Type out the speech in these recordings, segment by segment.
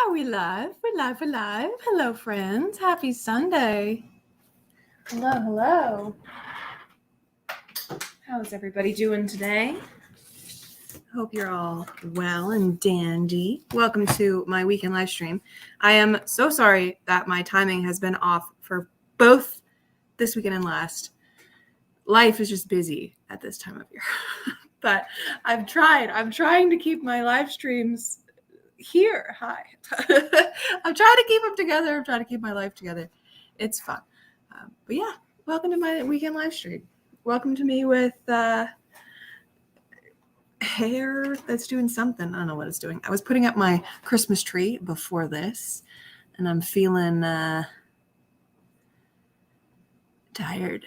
Are we live? We're live. We're live. Hello, friends. Happy Sunday. Hello. How's everybody doing today? Hope you're all well and dandy. Welcome to my weekend live stream. I am so sorry that my timing has been off for both this weekend and last. Life is just busy at this time of year. But I'm trying to keep my live streams here. Hi. I'm trying to keep them together. I'm trying to keep my life together. It's fun. But yeah, welcome to my weekend live stream. Welcome to me with hair that's doing something. I don't know what it's doing. I was putting up my Christmas tree before this, and I'm feeling tired.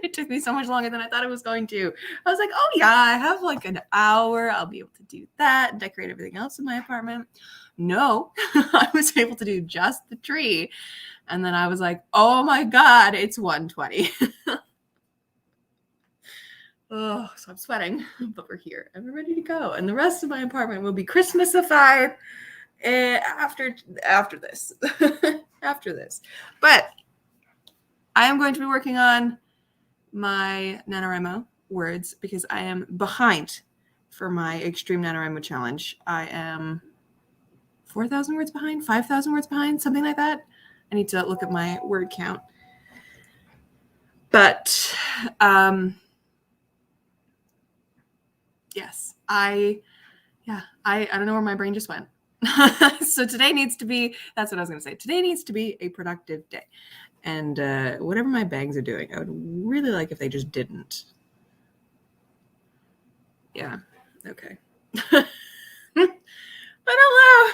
It took me so much longer than I thought it was going to. I was like, oh yeah, I have like an hour. I'll be able to do that and decorate everything else in my apartment. No, I was able to do just the tree. And then I was like, oh my God, it's 1:20. Oh, so I'm sweating, but we're here and we're ready to go. And the rest of my apartment will be Christmasified after this. After this. But I am going to be working on my NaNoWRIMO words because I am behind for my Extreme NaNoWRIMO challenge. I am 4,000 words behind, 5,000 words behind, something like that. I need to look at my word count. But yes, I don't know where my brain just went. So today needs to be, that's what I was going to say. Today needs to be a productive day. And whatever my bangs are doing, I would really like if they just didn't. Yeah, okay. But hello.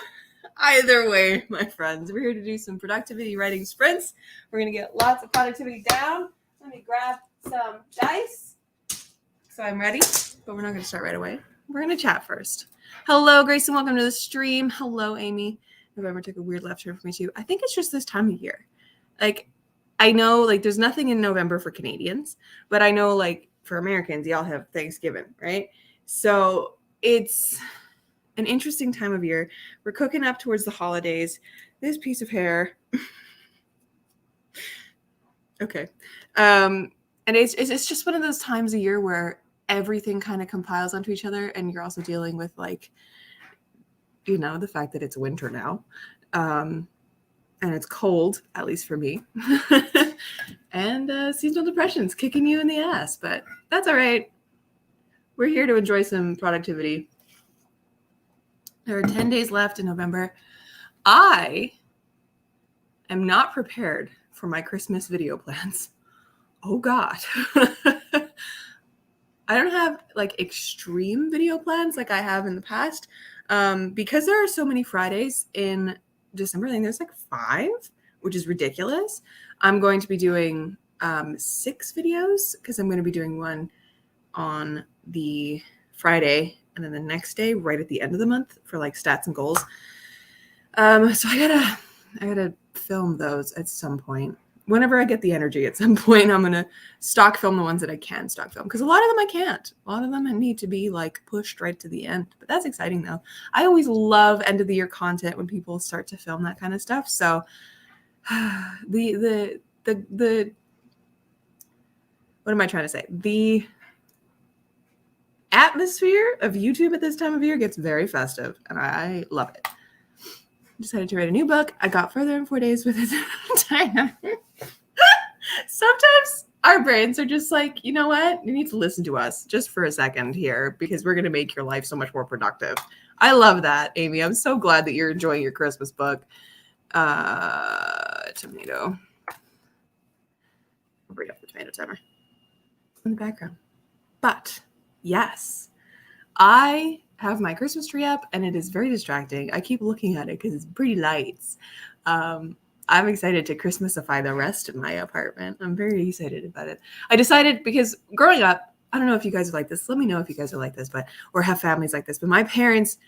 Either way, my friends, we're here to do some productivity writing sprints. We're going to get lots of productivity down. Let me grab some dice. So I'm ready, but we're not going to start right away. We're going to chat first. Hello, Grayson. Welcome to the stream. Hello, Amy. November took a weird left turn for me too. I think it's just this time of year. Like, I know, like, there's nothing in November for Canadians, but I know, like, for Americans, y'all have Thanksgiving, right? So it's an interesting time of year. We're cooking up towards the holidays. This piece of hair. Okay. And it's just one of those times of year where everything kind of compiles onto each other, and you're also dealing with, like, you know, the fact that it's winter now. And it's cold, at least for me. And seasonal depression's kicking you in the ass, but that's all right. We're here to enjoy some productivity. There are 10 days left in November. I am not prepared for my Christmas video plans. Oh God. I don't have like extreme video plans like I have in the past. Because there are so many Fridays in December, I think there's like 5, which is ridiculous. I'm going to be doing 6 videos because I'm going to be doing one on the Friday and then the next day right at the end of the month for like stats and goals. So I gotta film those at some point. Whenever I get the energy at some point, I'm going to stock film the ones that I can stock film because a lot of them I can't. A lot of them need to be like pushed right to the end. But that's exciting though. I always love end of the year content when people start to film that kind of stuff. So the what am I trying to say? The atmosphere of YouTube at this time of year gets very festive and I love it. Decided to write a new book. I got further in 4 days with it. Sometimes our brains are just like, you know what? You need to listen to us just for a second here because we're going to make your life so much more productive. I love that, Amy. I'm so glad that you're enjoying your Christmas book. Tomato. I'll bring up the tomato timer in the background. But yes, I have my Christmas tree up and it is very distracting. I keep looking at it because it's pretty lights. I'm excited to Christmasify the rest of my apartment. I'm very excited about it. I decided because growing up, I don't know if you guys are like this. Let me know if you guys are like this, or have families like this. But my parents,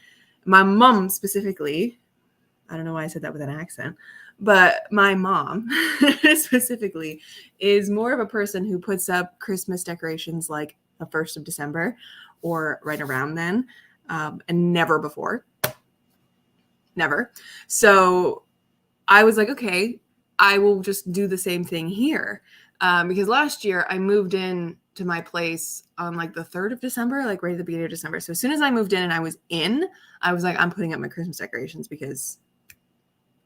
my mom specifically, I don't know why I said that with an accent, but my mom specifically is more of a person who puts up Christmas decorations like the 1st of December or right around then, and never before. never. So I was like, okay, I will just do the same thing here. Because last year I moved in to my place on like the 3rd of December, like right at the beginning of December. So as soon as I moved in and I was like, I'm putting up my Christmas decorations because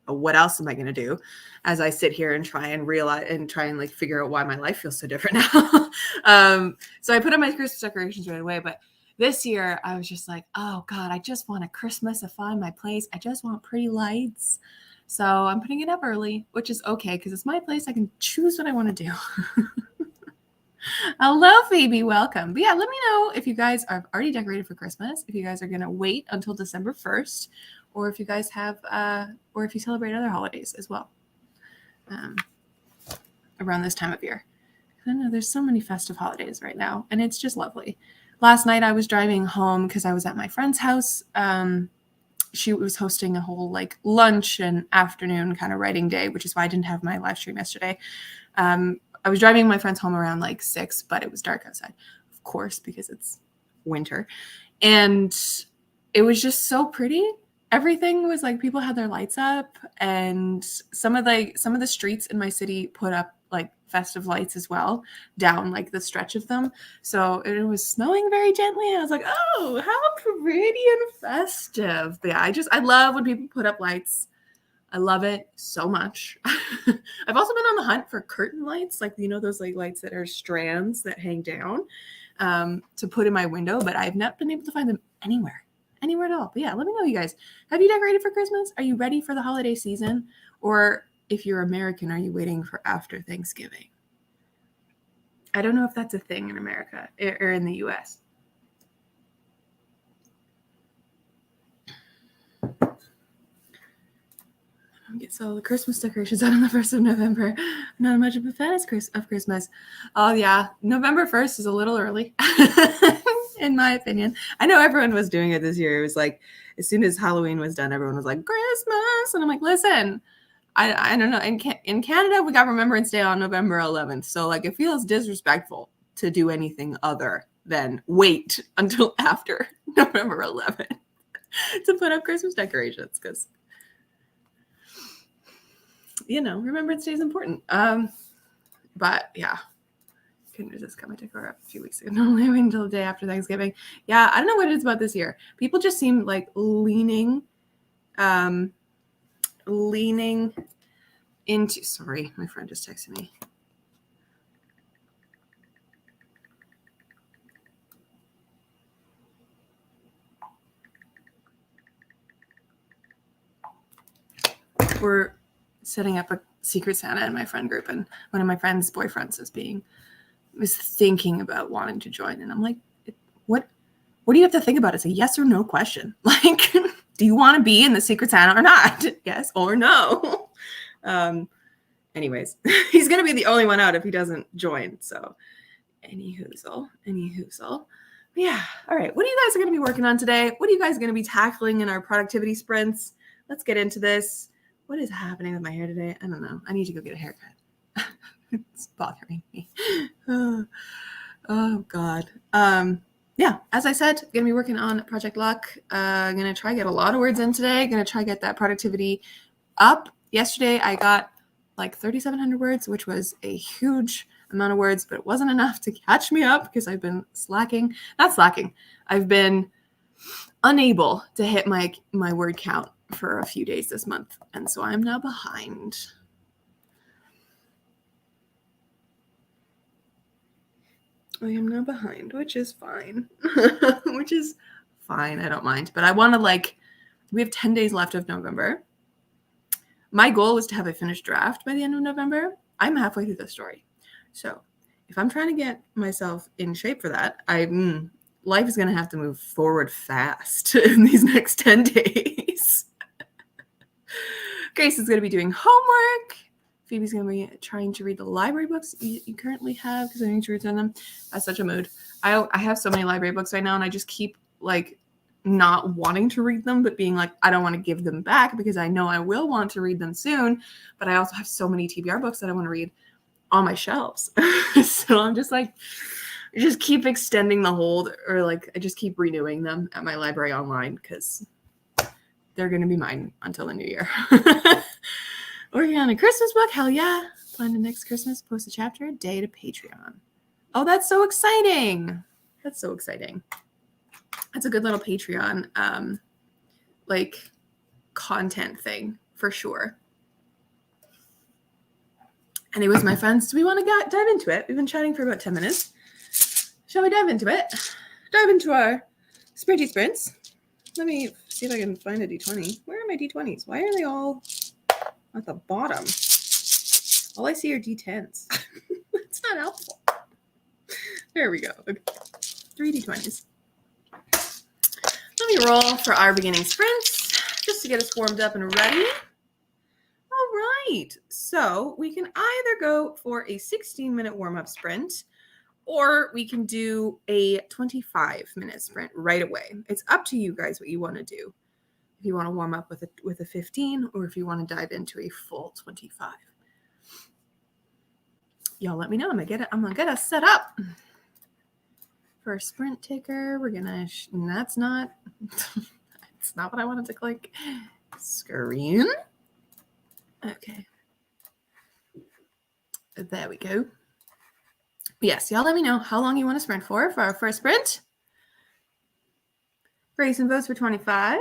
what else am I going to do as I sit here and try and realize and try and like figure out why my life feels so different now. So I put up my Christmas decorations right away. But this year I was just like, oh God, I just want a Christmasify my place. I just want pretty lights. So I'm putting it up early, which is okay because it's my place. I can choose what I want to do. Hello, Phoebe. Welcome. But yeah, let me know if you guys are already decorated for Christmas, if you guys are going to wait until December 1st, or if you guys have, or if you celebrate other holidays as well around this time of year. I know there's so many festive holidays right now, and it's just lovely. Last night I was driving home because I was at my friend's house. She was hosting a whole like lunch and afternoon kind of writing day, which is why I didn't have my live stream yesterday. I was driving my friends home around like 6, but it was dark outside, of course, because it's winter. And it was just so pretty. Everything was like people had their lights up, and some of the streets in my city put up like festive lights as well down like the stretch of them. So it was snowing very gently. I was like, oh, how pretty and festive. But yeah, I love when people put up lights. I love it so much. I've also been on the hunt for curtain lights, like, you know, those like lights that are strands that hang down to put in my window, but I've not been able to find them anywhere at all. But yeah, let me know, you guys. Have you decorated for Christmas? Are you ready for the holiday season? Or if you're American, are you waiting for after Thanksgiving? I don't know if that's a thing in America or in the US. So the Christmas decorations out on the 1st of November. Not much of a fan of Christmas. Oh yeah, November 1st is a little early, in my opinion. I know everyone was doing it this year. It was like as soon as Halloween was done, everyone was like Christmas, and I'm like, listen, I don't know. In Canada, we got Remembrance Day on November 11th, so like it feels disrespectful to do anything other than wait until after November 11th to put up Christmas decorations because, you know, Remembrance Day is important. But yeah, couldn't resist coming to her up a few weeks ago. Normally I wait until the day after Thanksgiving. Yeah, I don't know what it is about this year. People just seem like leaning into, sorry, my friend just texted me. We're setting up a Secret Santa in my friend group, and one of my friend's boyfriends was thinking about wanting to join, and I'm like, what do you have to think about? It's a yes or no question. Like, do you want to be in the Secret Santa or not? Yes or no. Anyways, he's gonna be the only one out if he doesn't join. So any hoozle. Yeah. All right. What are you guys going to be working on today? What are you guys going to be tackling in our productivity sprints? Let's get into this. What is happening with my hair today? I don't know. I need to go get a haircut. It's bothering me. Oh God. Yeah, as I said, going to be working on Project Luck. Going to try to get a lot of words in today. Going to try to get that productivity up. Yesterday, I got like 3,700 words, which was a huge amount of words, but it wasn't enough to catch me up because I've been not slacking. I've been unable to hit my word count for a few days this month. And so I'm now behind. I am now behind, which is fine. I don't mind. But I want to we have 10 days left of November. My goal was to have a finished draft by the end of November. I'm halfway through the story. So if I'm trying to get myself in shape for that, life is going to have to move forward fast in these next 10 days. Grace is going to be doing homework. Phoebe's going to be trying to read the library books you currently have because I need to return them. That's such a mood. I have so many library books right now, and I just keep not wanting to read them, but being like, I don't want to give them back because I know I will want to read them soon. But I also have so many TBR books that I want to read on my shelves. So I'm just I just keep extending the hold, or I just keep renewing them at my library online because they're going to be mine until the new year. Working on a Christmas book. Hell yeah. Plan to next Christmas, post a chapter a day to Patreon. Oh, that's so exciting. That's so exciting. That's a good little Patreon like content thing for sure. Anyways, my friends, do we want to dive into it? We've been chatting for about 10 minutes. Shall we dive into it? Dive into our sprinty sprints. Let me see if I can find a D20. Where are my D20s? Why are they all at the bottom? All I see are D10s. It's not helpful. There we go. Okay. 3 D20s. Let me roll for our beginning sprints just to get us warmed up and ready. All right. So we can either go for a 16-minute warm-up sprint, or we can do a 25-minute sprint right away. It's up to you guys what you want to do. If you want to warm up with a 15, or if you want to dive into a full 25. Y'all let me know. I'm gonna get us set up for a sprint ticker. We're gonna. That's not. It's not what I wanted to click. Screen. Okay. There we go. Yes, y'all let me know how long you want to sprint for our first sprint. Raise some votes for 25.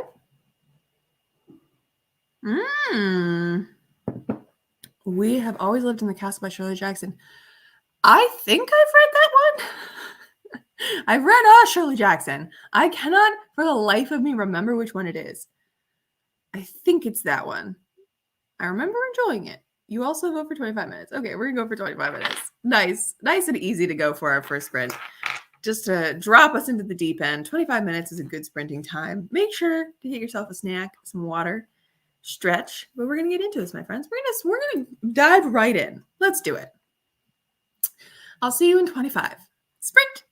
We Have Always Lived in the Castle by Shirley Jackson. I think I've read that one. I've read Shirley Jackson. I cannot for the life of me remember which one it is. I think it's that one. I remember enjoying it. You also vote for 25 minutes. Okay, we're going to go for 25 minutes. Nice and easy to go for our first sprint. Just to drop us into the deep end. 25 minutes is a good sprinting time. Make sure to get yourself a snack, some water, stretch. But we're going to get into this, my friends. We're going to dive right in. Let's do it. I'll see you in 25. Sprint!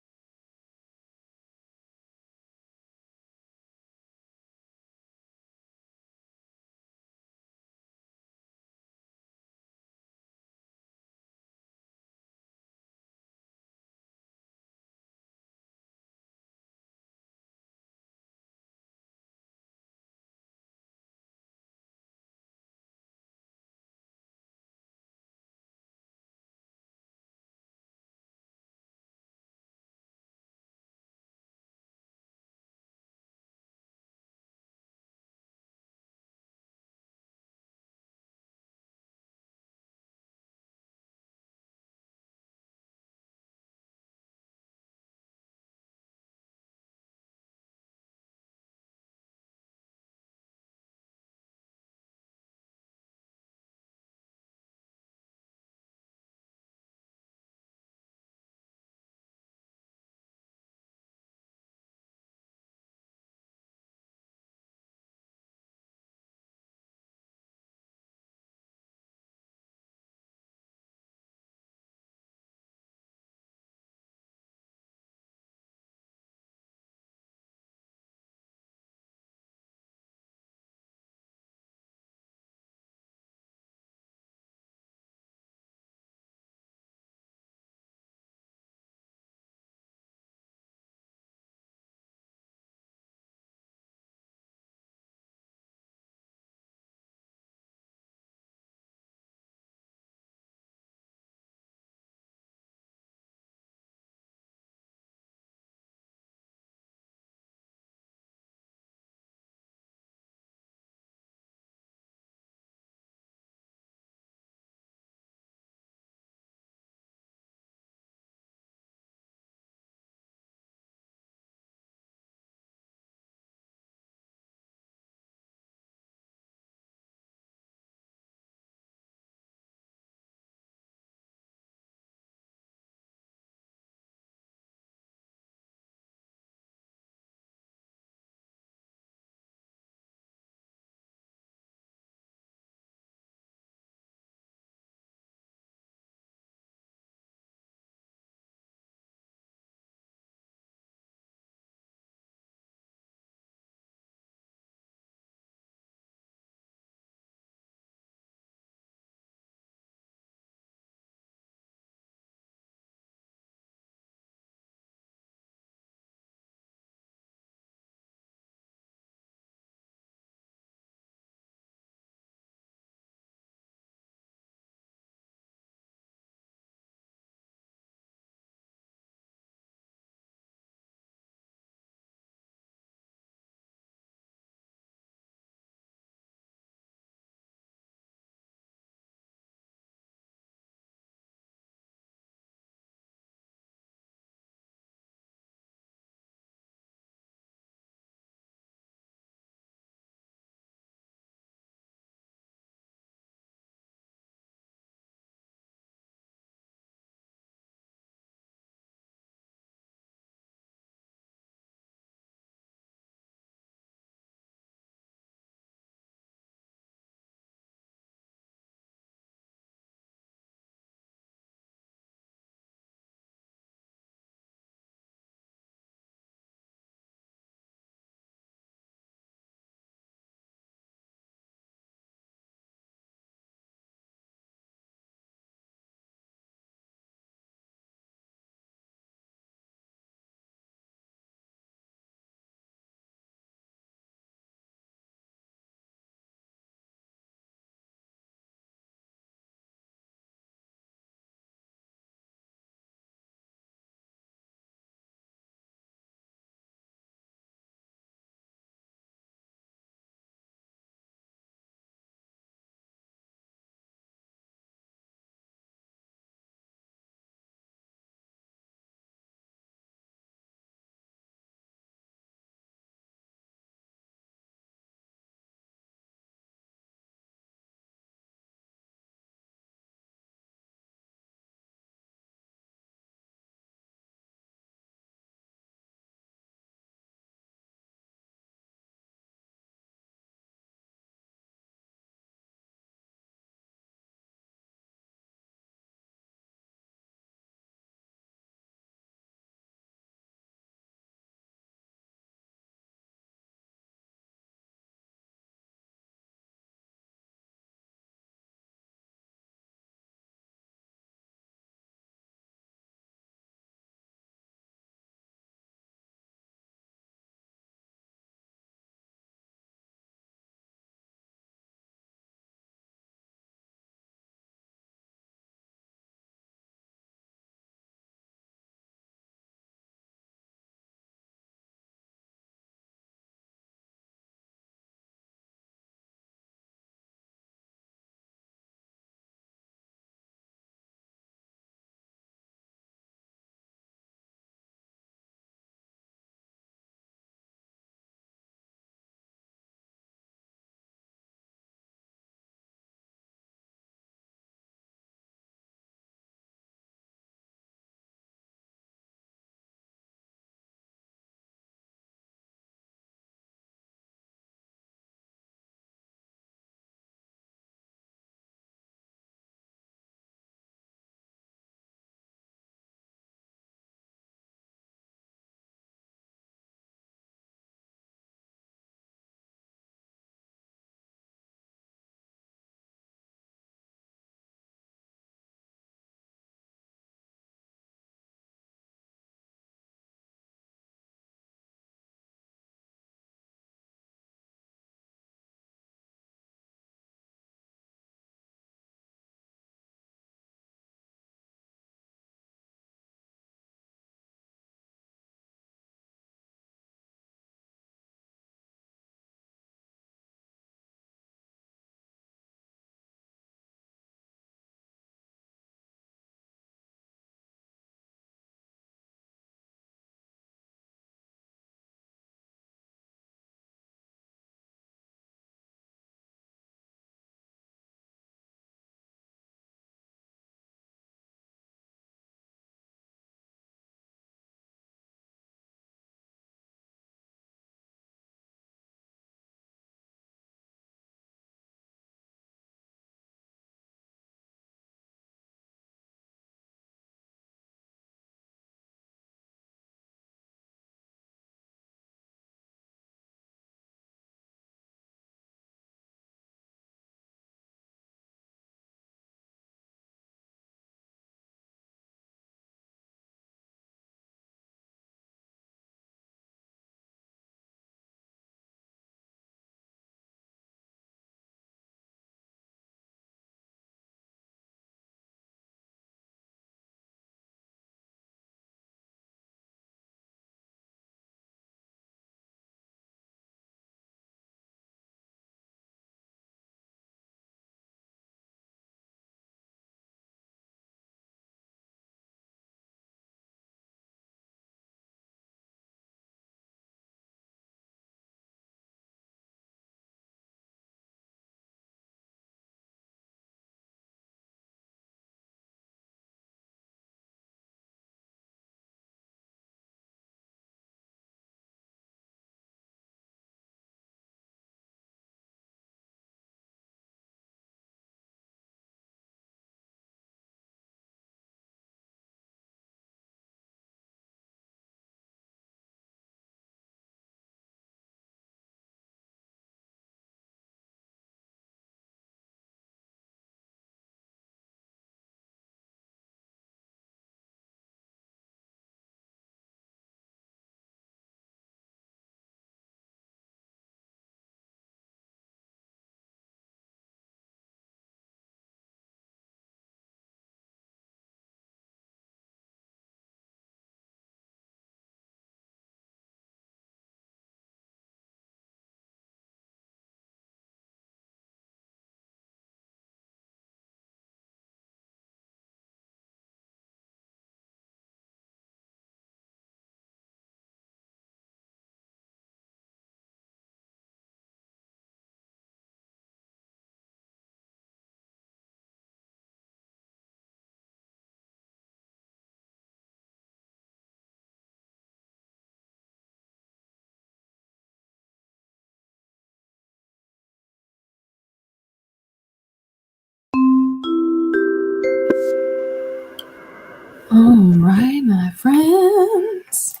All right, my friends.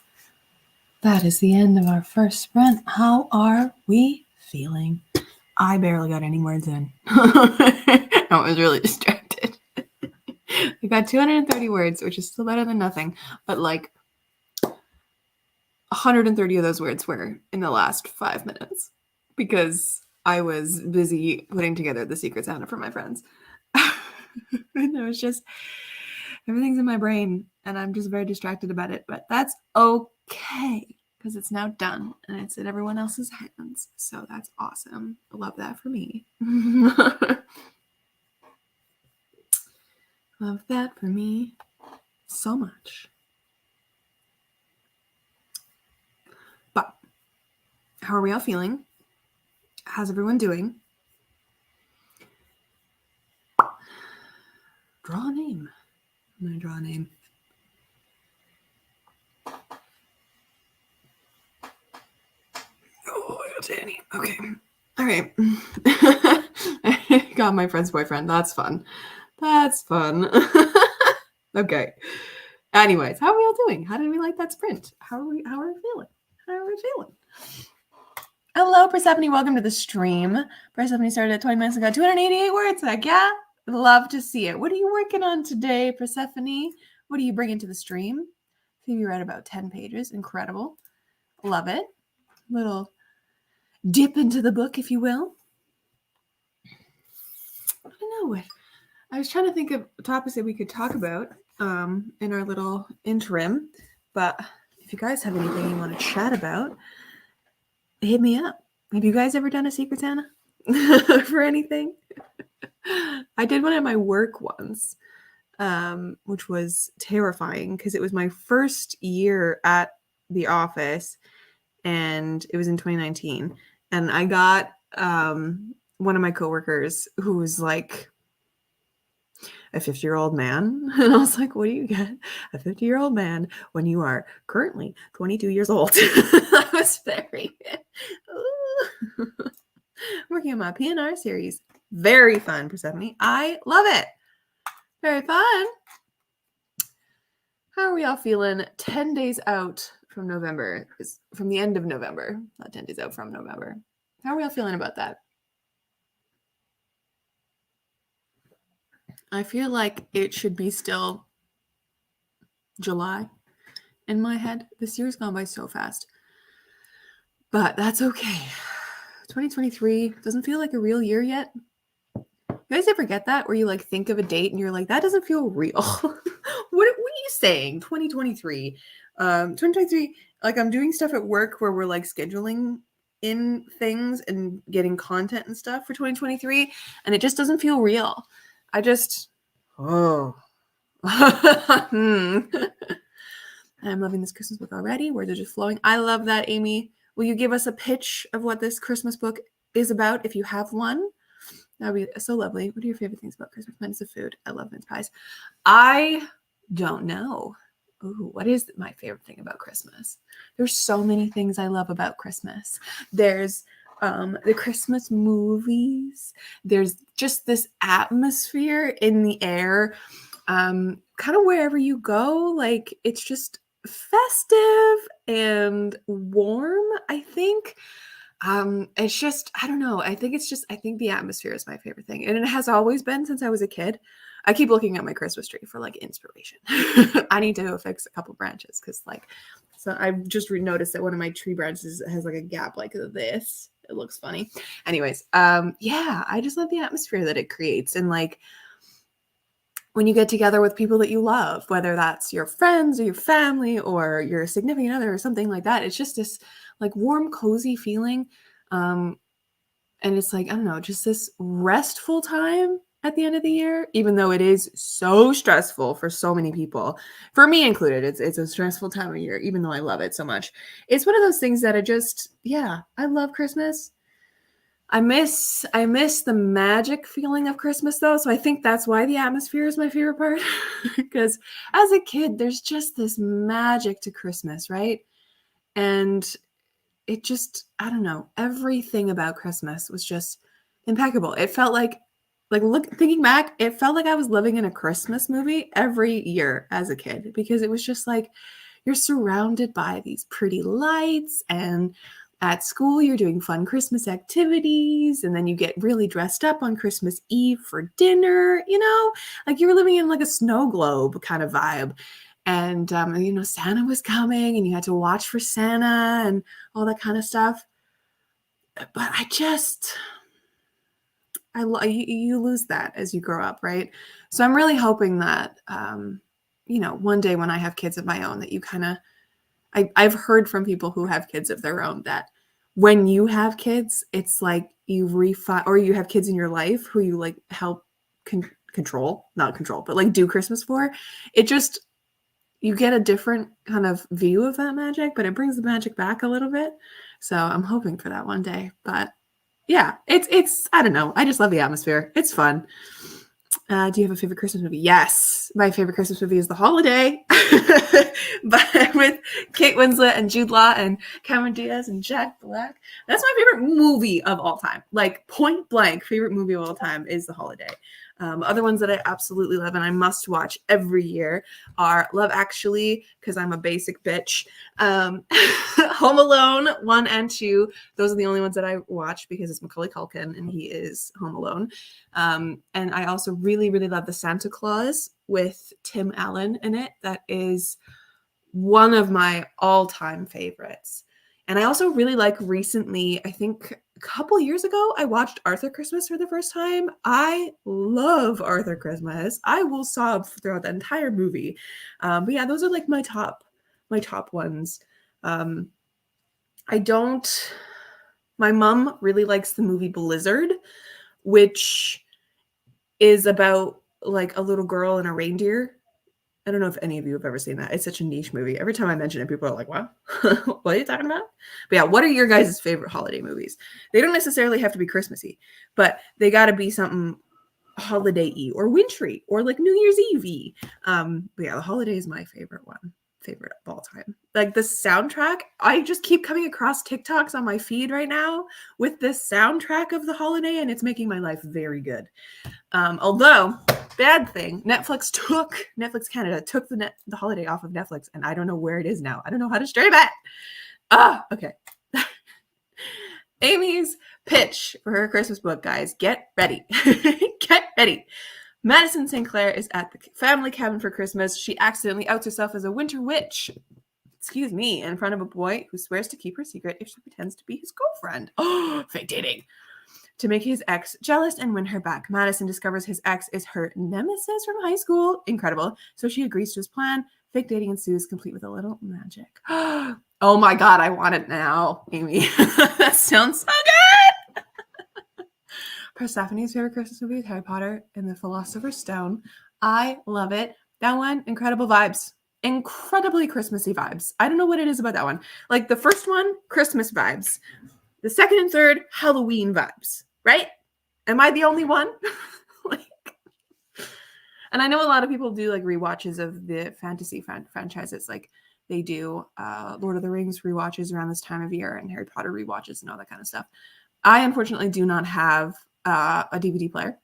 That is the end of our first sprint. How are we feeling? I barely got any words in. I was really distracted. I got 230 words, which is still better than nothing. But like 130 of those words were in the last 5 minutes because I was busy putting together the Secret Santa for my friends. And it was just, everything's in my brain and I'm just very distracted about it. But that's okay because it's now done and it's in everyone else's hands. So that's awesome. I love that for me. Love that for me so much. But how are we all feeling? How's everyone doing? Draw a name. I'm going to draw a name. Oh, I got Danny. Okay. All right. I got my friend's boyfriend. That's fun. That's fun. Okay. Anyways, how are we all doing? How did we like that sprint? How are we feeling? How are we feeling? Hello, Persephone. Welcome to the stream. Persephone started at 20 minutes ago. 288 words. Heck yeah. Love to see it. What are you working on today, Persephone? What are you bringing to the stream? Phoebe read about 10 pages. Incredible. Love it. Little dip into the book, if you will. I don't know. I was trying to think of topics that we could talk about in our little interim, but if you guys have anything you want to chat about, hit me up. Have you guys ever done a Secret Santa for anything? I did one at my work once, which was terrifying because it was my first year at the office and it was in 2019. And I got one of my coworkers who was like a 50-year-old man. And I was like, what do you get? A 50-year-old man when you are currently 22 years old. I was very working on my PNR series. Very fun, Persephone. I love it. Very fun. How are we all feeling 10 days out from November? From the end of November, not 10 days out from November. How are we all feeling about that? I feel like it should be still July in my head. This year's gone by so fast. But that's okay. 2023 doesn't feel like a real year yet. You guys ever get that? Where you like think of a date and you're like, that doesn't feel real. What are you saying? 2023. 2023, like I'm doing stuff at work where we're like scheduling in things and getting content and stuff for 2023. And it just doesn't feel real. I just, I'm loving this Christmas book already. Words are just flowing. I love that, Amy. Will you give us a pitch of what this Christmas book is about if you have one? That would be so lovely. What are your favorite things about Christmas? Mine is the food. I love mince pies. I don't know. Ooh, what is my favorite thing about Christmas? There's so many things I love about Christmas. There's the Christmas movies. There's just this atmosphere in the air. Kind of wherever you go, like it's just festive and warm, I think. It's just, I don't know. I think the atmosphere is my favorite thing. And it has always been since I was a kid. I keep looking at my Christmas tree for like inspiration. I need to go fix a couple branches because so I've just noticed that one of my tree branches has like a gap like this. It looks funny. Anyways, yeah, I just love the atmosphere that it creates. And like when you get together with people that you love, whether that's your friends or your family or your significant other or something like that, it's just this like warm, cozy feeling. And it's like, I don't know, just this restful time at the end of the year, even though it is so stressful for so many people, for me included. It's a stressful time of year, even though I love it so much. It's one of those things that I love Christmas. I miss the magic feeling of Christmas though. So I think that's why the atmosphere is my favorite part. Because as a kid, there's just this magic to Christmas, right? And it just, I don't know, everything about Christmas was just impeccable. It felt like Like thinking back, it felt like I was living in a Christmas movie every year as a kid because it was just like you're surrounded by these pretty lights, and at school you're doing fun Christmas activities, and then you get really dressed up on Christmas Eve for dinner, like you were living in like a snow globe kind of vibe. And Santa was coming and you had to watch for Santa and all that kind of stuff. But you lose that as you grow up, right? So I'm really hoping that, one day when I have kids of my own, that you kind of, I've heard from people who have kids of their own that when you have kids, it's like you refine, or you have kids in your life who you like help not control, but like do Christmas for. It just, you get a different kind of view of that magic, but it brings the magic back a little bit. So I'm hoping for that one day. But yeah, it's I don't know. I just love the atmosphere. It's fun. Do you have a favorite Christmas movie? Yes. My favorite Christmas movie is The Holiday, but with Kate Winslet and Jude Law and Cameron Diaz and Jack Black. That's my favorite movie of all time. Like point blank, favorite movie of all time is The Holiday. Other ones that I absolutely love and I must watch every year are Love Actually, because I'm a basic bitch. Home Alone 1 and 2. Those are the only ones that I watch because it's Macaulay Culkin and he is Home Alone. And I also really, really love The Santa Claus with Tim Allen in it. That is one of my all-time favorites. And I also really like recently, I think a couple years ago, I watched Arthur Christmas for the first time. I love Arthur Christmas. I will sob throughout the entire movie. But yeah, those are like my top ones. My mom really likes the movie Blizzard, which is about like a little girl and a reindeer. I don't know if any of you have ever seen that. It's such a niche movie. Every time I mention it, people are like, "Wow, what are you talking about?" But yeah, what are your guys' favorite holiday movies? They don't necessarily have to be Christmassy, but they got to be something holiday-y or wintry or like New Year's Eve-y. But yeah, The Holiday is my favorite of all time. Like the soundtrack, I just keep coming across TikToks on my feed right now with this soundtrack of The Holiday, and it's making my life very good. Although, bad thing, Netflix Canada took the Holiday off of Netflix, and I don't know where it is now. I don't know how to stream it. Okay. Amy's pitch for her Christmas book, guys. Get ready. Get ready. Madison St. Clair is at the family cabin for Christmas. She accidentally outs herself as a winter witch, in front of a boy who swears to keep her secret if she pretends to be his girlfriend. Oh, fake dating. To make his ex jealous and win her back, Madison discovers his ex is her nemesis from high school. Incredible. So she agrees to his plan. Fake dating ensues, complete with a little magic. Oh my God, I want it now, Amy. That sounds so good. Persephone's favorite Christmas movie is Harry Potter and the Philosopher's Stone. I love it. That one, incredible vibes. Incredibly Christmassy vibes. I don't know what it is about that one. Like the first one, Christmas vibes. The second and third, Halloween vibes. Right? Am I the only one? And I know a lot of people do like rewatches of the fantasy franchises. Like they do Lord of the Rings rewatches around this time of year and Harry Potter rewatches and all that kind of stuff. I unfortunately do not have a DVD player.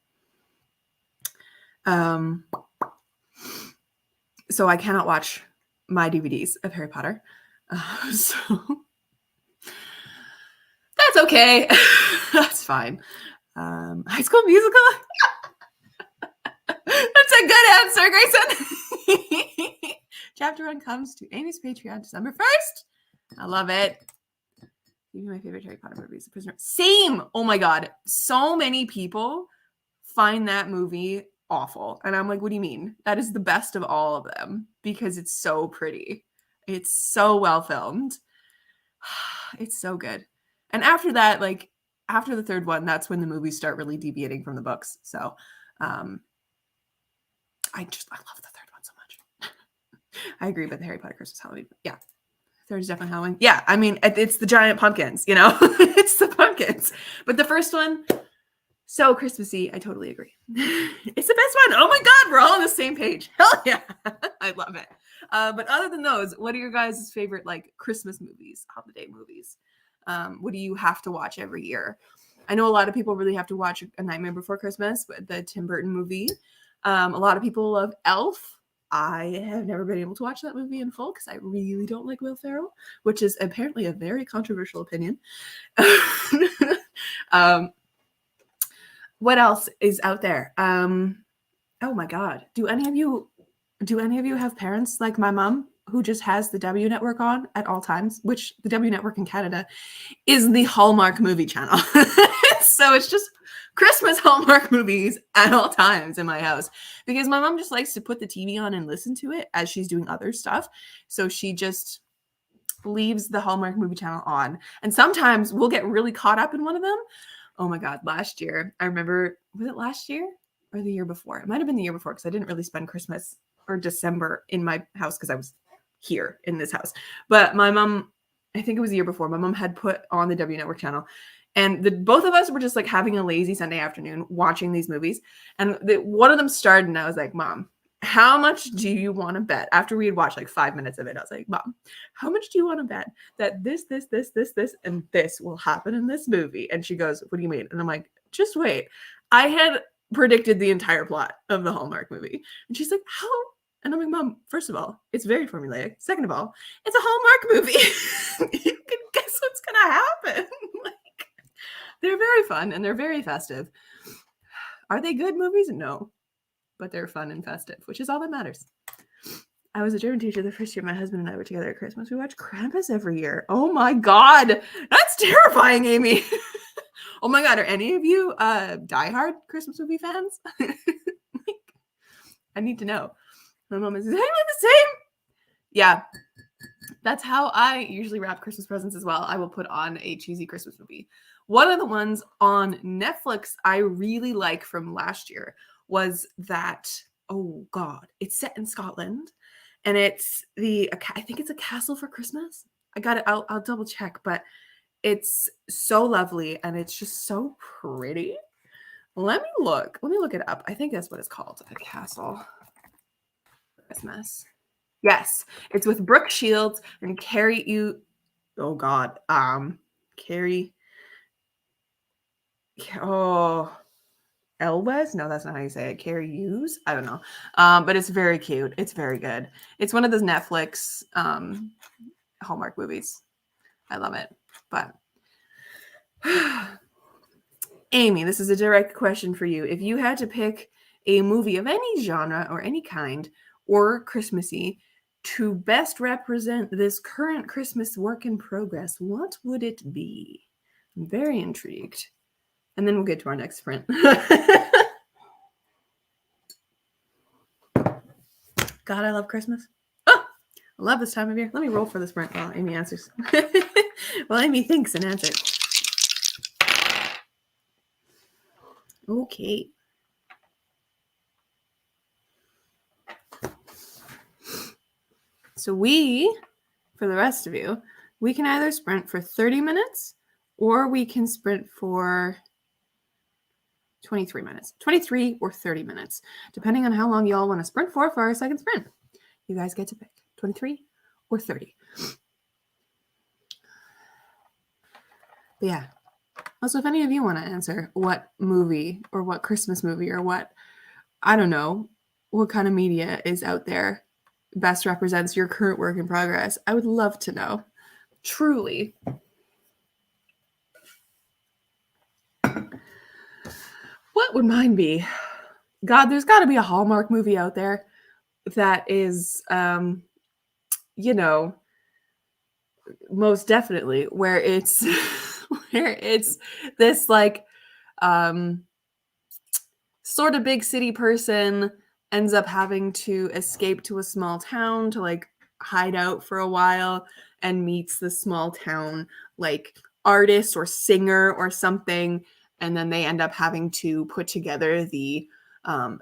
So I cannot watch my DVDs of Harry Potter. So that's okay. That's fine. High School Musical? That's a good answer, Grayson. Chapter 1 comes to Amy's Patreon December 1st. I love it. These are my favorite Harry Potter movies. The Prisoner. Same. Oh my God. So many people find that movie awful. And I'm like, what do you mean? That is the best of all of them because it's so pretty. It's so well filmed. It's so good. And after that, like after the third one, that's when the movies start really deviating from the books. So I love the third one so much. I agree with the Harry Potter Christmas Halloween. Yeah. Third is definitely Halloween. Yeah. I mean, it's the giant pumpkins, it's the pumpkins. But the first one, so Christmassy. I totally agree. It's the best one. Oh my God. We're all on the same page. Hell yeah. I love it. But other than those, what are your guys' favorite like Christmas movies, holiday movies? What do you have to watch every year? I know a lot of people really have to watch A Nightmare Before Christmas, the Tim Burton movie. A lot of people love Elf. I have never been able to watch that movie in full because I really don't like Will Ferrell, which is apparently a very controversial opinion. What else is out there? Oh my God. Do any of you have parents like my mom who just has the W Network on at all times, which the W Network in Canada is the Hallmark movie channel. So it's just Christmas Hallmark movies at all times in my house because my mom just likes to put the TV on and listen to it as she's doing other stuff. So she just leaves the Hallmark movie channel on. And sometimes we'll get really caught up in one of them. Oh my God, last year, I remember, was it last year or the year before? It might have been the year before because I didn't really spend Christmas or December in my house because I was here in this house. But my mom, I think it was the year before, my mom had put on the W Network channel. And both of us were just like having a lazy Sunday afternoon watching these movies. And one of them started and I was like, Mom, how much do you want to bet? After we had watched like 5 minutes of it, I was like, Mom, how much do you want to bet that this, and this will happen in this movie? And she goes, what do you mean? And I'm like, just wait. I had predicted the entire plot of the Hallmark movie. And she's like, how? And I'm like, Mom, first of all, it's very formulaic. Second of all, it's a Hallmark movie. You can guess what's going to happen. Like, they're very fun and they're very festive. Are they good movies? No. But they're fun and festive, which is all that matters. I was a German teacher the first year my husband and I were together at Christmas. We watch Krampus every year. Oh my God. That's terrifying, Amy. Oh my God. Are any of you diehard Christmas movie fans? I need to know. My mom is anyone the same? Yeah. That's how I usually wrap Christmas presents as well. I will put on a cheesy Christmas movie. One of the ones on Netflix I really like from last year was that, oh God, it's set in Scotland and it's I think it's A Castle for Christmas. I'll double check, but it's so lovely and it's just so pretty. Let me look it up. I think that's what it's called. A Castle for Christmas. Yes, it's with Brooke Shields and Carrie. Oh God, Carrie. Oh, Elwes? No, that's not how you say it. Carrie Hughes? I don't know. But it's very cute. It's very good. It's one of those Netflix Hallmark movies. I love it. But Amy, this is a direct question for you. If you had to pick a movie of any genre or any kind or Christmassy to best represent this current Christmas work in progress, what would it be? I'm very intrigued. And then we'll get to our next sprint. God, I love Christmas. Oh, I love this time of year. Let me roll for the sprint while Amy answers. Well, Amy thinks and answers. Okay. So for the rest of you, we can either sprint for 30 minutes or we can sprint for 23 minutes, 23 or 30 minutes, depending on how long y'all want to sprint for our second sprint. You guys get to pick 23 or 30. But yeah. Also, if any of you want to answer what movie or what Christmas movie or what, I don't know, what kind of media is out there best represents your current work in progress, I would love to know. Truly. What would mine be? God, there's got to be a Hallmark movie out there that is, most definitely where it's this like sort of big city person ends up having to escape to a small town to like hide out for a while and meets the small town like artist or singer or something, and then they end up having to put together the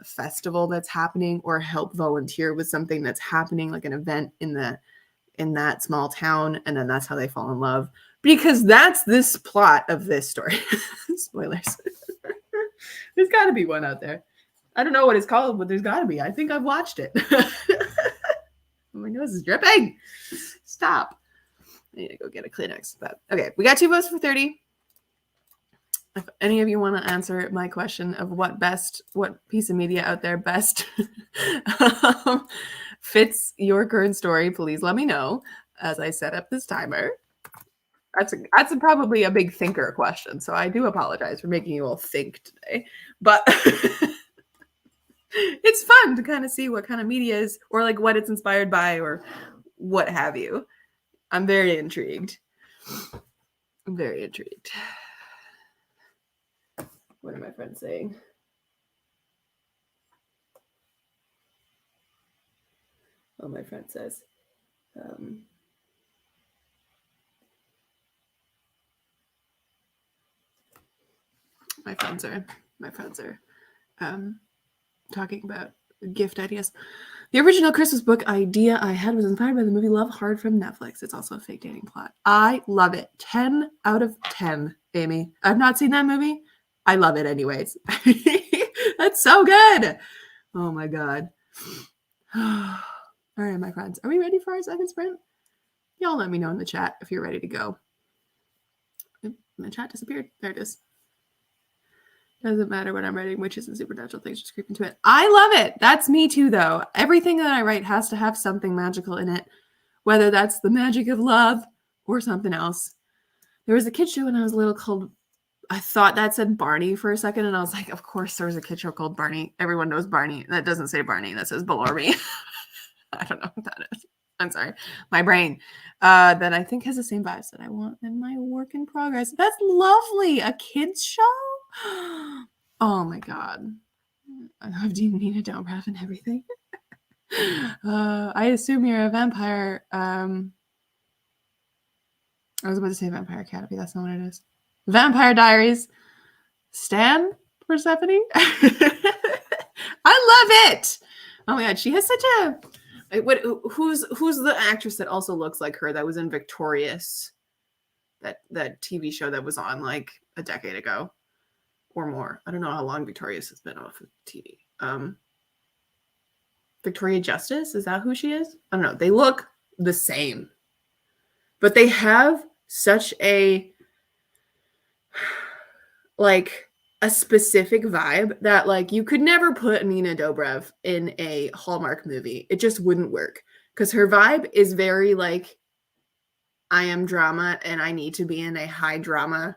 festival that's happening or help volunteer with something that's happening, like an event in that small town, and then that's how they fall in love, because that's this plot of this story. Spoilers. There's got to be one out there. I don't know what it's called, but there's got to be. I think I've watched it. My nose is dripping. Stop. I need to go get a Kleenex. But okay, we got 2 votes for 30. If any of you want to answer my question of what piece of media out there best fits your current story, please let me know as I set up this timer. That's probably a big thinker question, so I do apologize for making you all think today. But it's fun to kind of see what kind of media is, or like what it's inspired by, or what have you. I'm very intrigued. I'm very intrigued. What are my friends saying? Oh, my friend says, my friends are talking about gift ideas. The original Christmas book idea I had was inspired by the movie Love Hard from Netflix. It's also a fake dating plot. I love it. 10 out of 10, Amy. I've not seen that movie. I love it anyways. That's so good. Oh my God. All right, my friends. Are we ready for our second sprint? Y'all let me know in the chat if you're ready to go. My chat disappeared. There it is. Doesn't matter what I'm writing, witches and supernatural things just creep into it. I love it. That's me too, though. Everything that I write has to have something magical in it, whether that's the magic of love or something else. There was a kid show when I was little called, I thought that said Barney for a second, and I was like, of course there was a kid show called Barney. Everyone knows Barney. That doesn't say Barney. That says Belorme. I don't know what that is. I'm sorry. My brain. That I think has the same vibes that I want in my work in progress. That's lovely. A kid's show? Oh my God. I love Nina Dobrev and everything. I assume you're a vampire. I was about to say Vampire Academy. That's not what it is. Vampire Diaries. Stan Persephone? I love it. Oh my God. She has such a... Who's the actress that also looks like her that was in Victorious? That TV show that was on like a decade ago or more. I don't know how long Victorious has been off of TV. Victoria Justice, is that who she is? I don't know. They look the same, but they have such a like a specific vibe that like you could never put Nina Dobrev in a Hallmark movie. It just wouldn't work because her vibe is very like, I am drama and I need to be in a high drama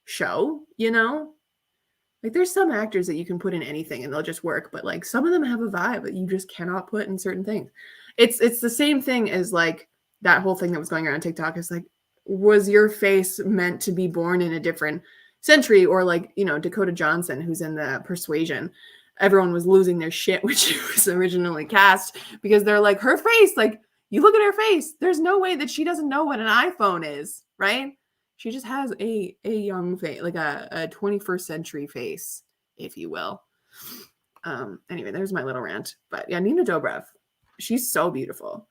show, you know? Like there's some actors that you can put in anything and they'll just work, but like some of them have a vibe that you just cannot put in certain things. It's the same thing as like that whole thing that was going around TikTok is like, was your face meant to be born in a different century? Or like, you know, Dakota Johnson, who's in the Persuasion, everyone was losing their shit when she was originally cast because they're like, her face, like you look at her face, there's no way that she doesn't know what an iPhone is, right? She just has a young face, like a 21st century face, if you will. Anyway, there's my little rant. But yeah, Nina Dobrev, she's so beautiful.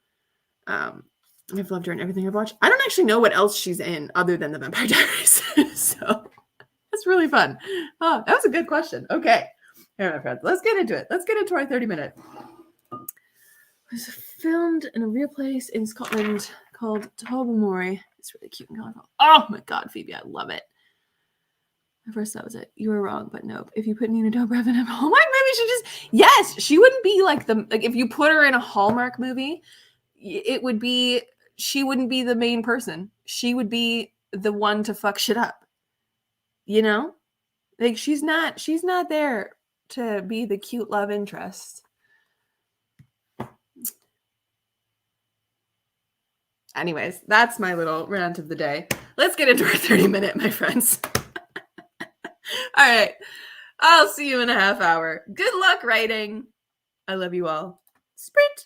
I've loved her in everything I've watched. I don't actually know what else she's in other than the Vampire Diaries. So that's really fun. Oh, that was a good question. Okay. All right, my friends, let's get into it. Let's get into our 30-minute. It was filmed in a real place in Scotland called Tobermory. It's really cute and colorful. Oh my God, Phoebe, I love it. At first, that was it. You were wrong, but nope. If you put Nina Dobrev in a Hallmark movie, yes, she wouldn't be like if you put her in a Hallmark movie, she wouldn't be the main person. She would be the one to fuck shit up. You know? Like she's not there to be the cute love interest. Anyways, that's my little rant of the day. Let's get into our 30-minute, my friends. All right. I'll see you in a half hour. Good luck writing. I love you all. Sprint.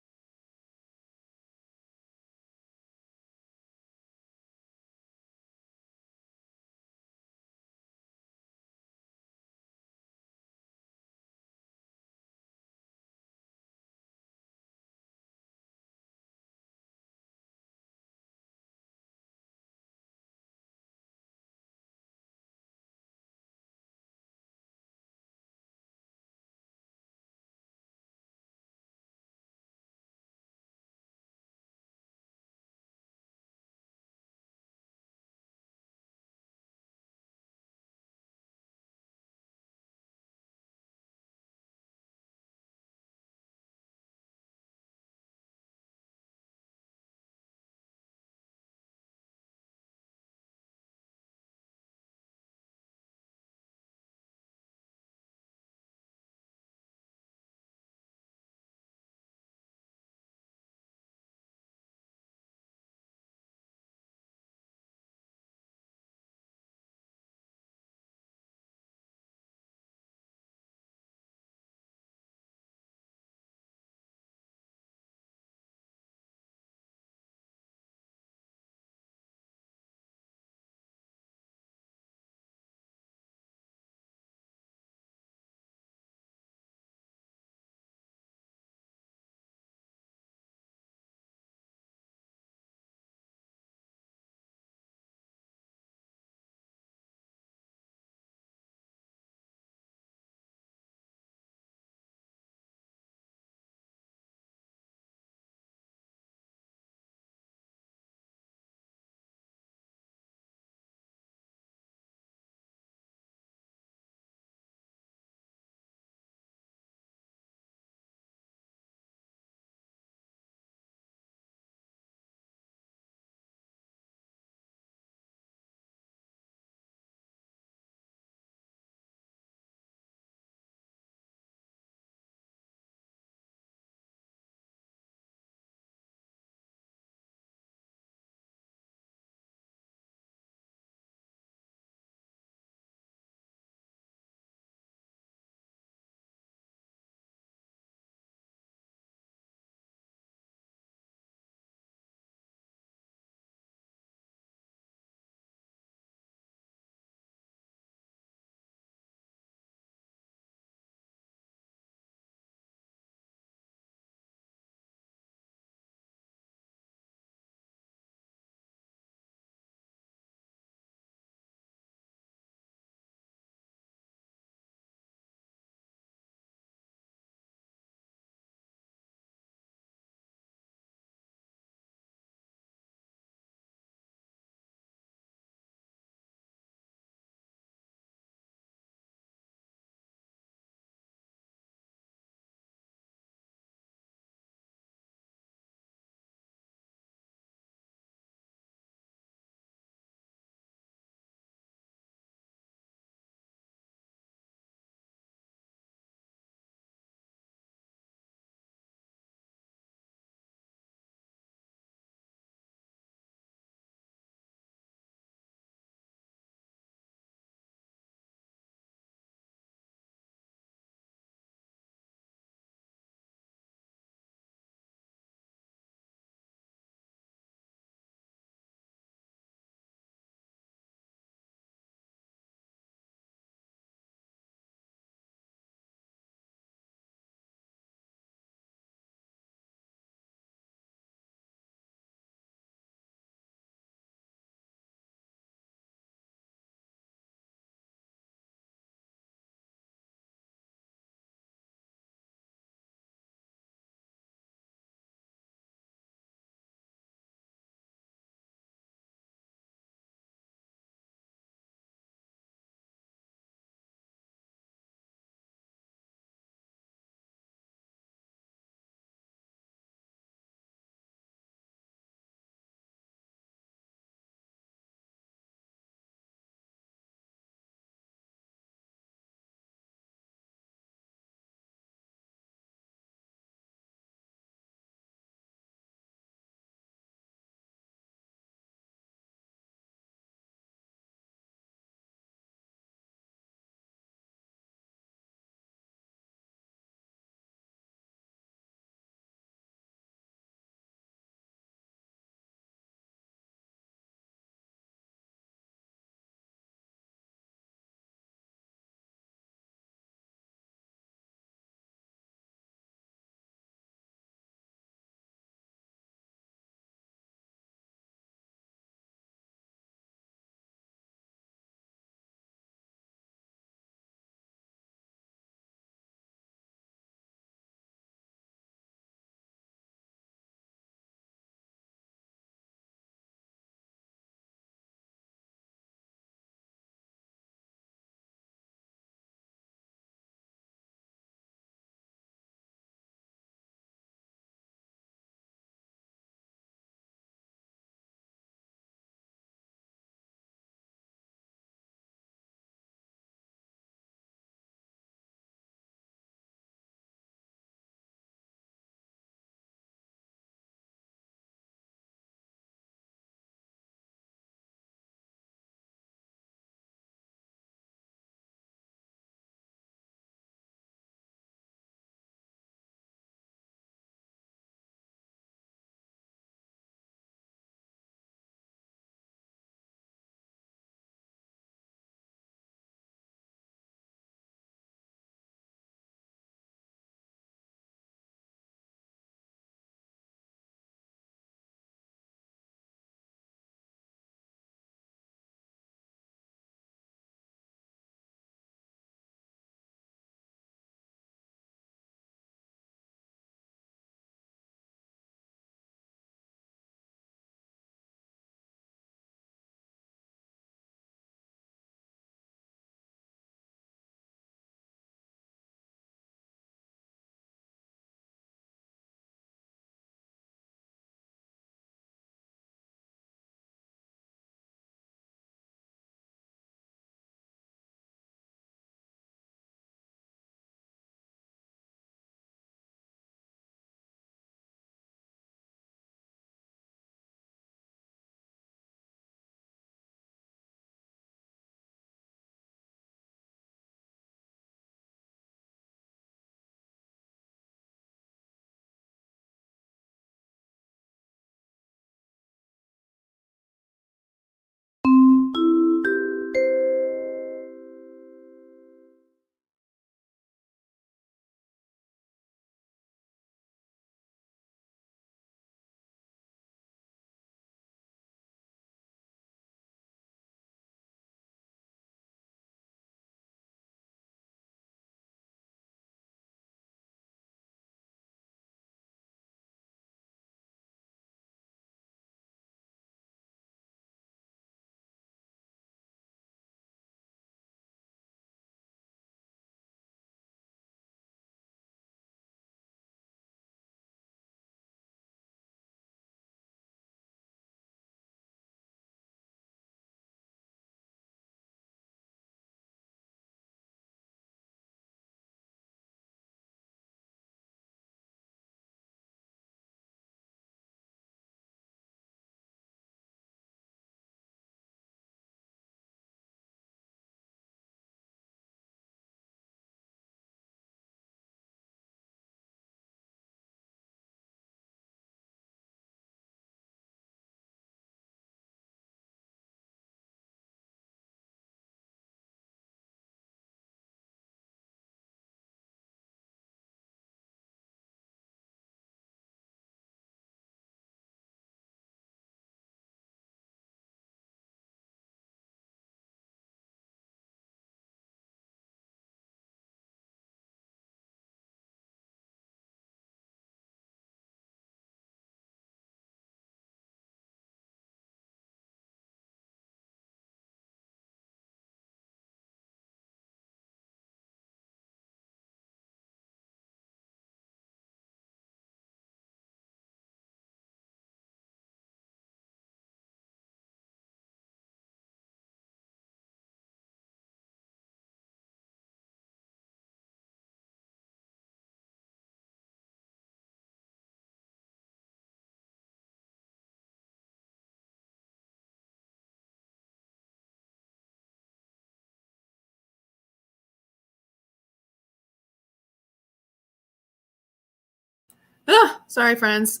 Oh, sorry, friends.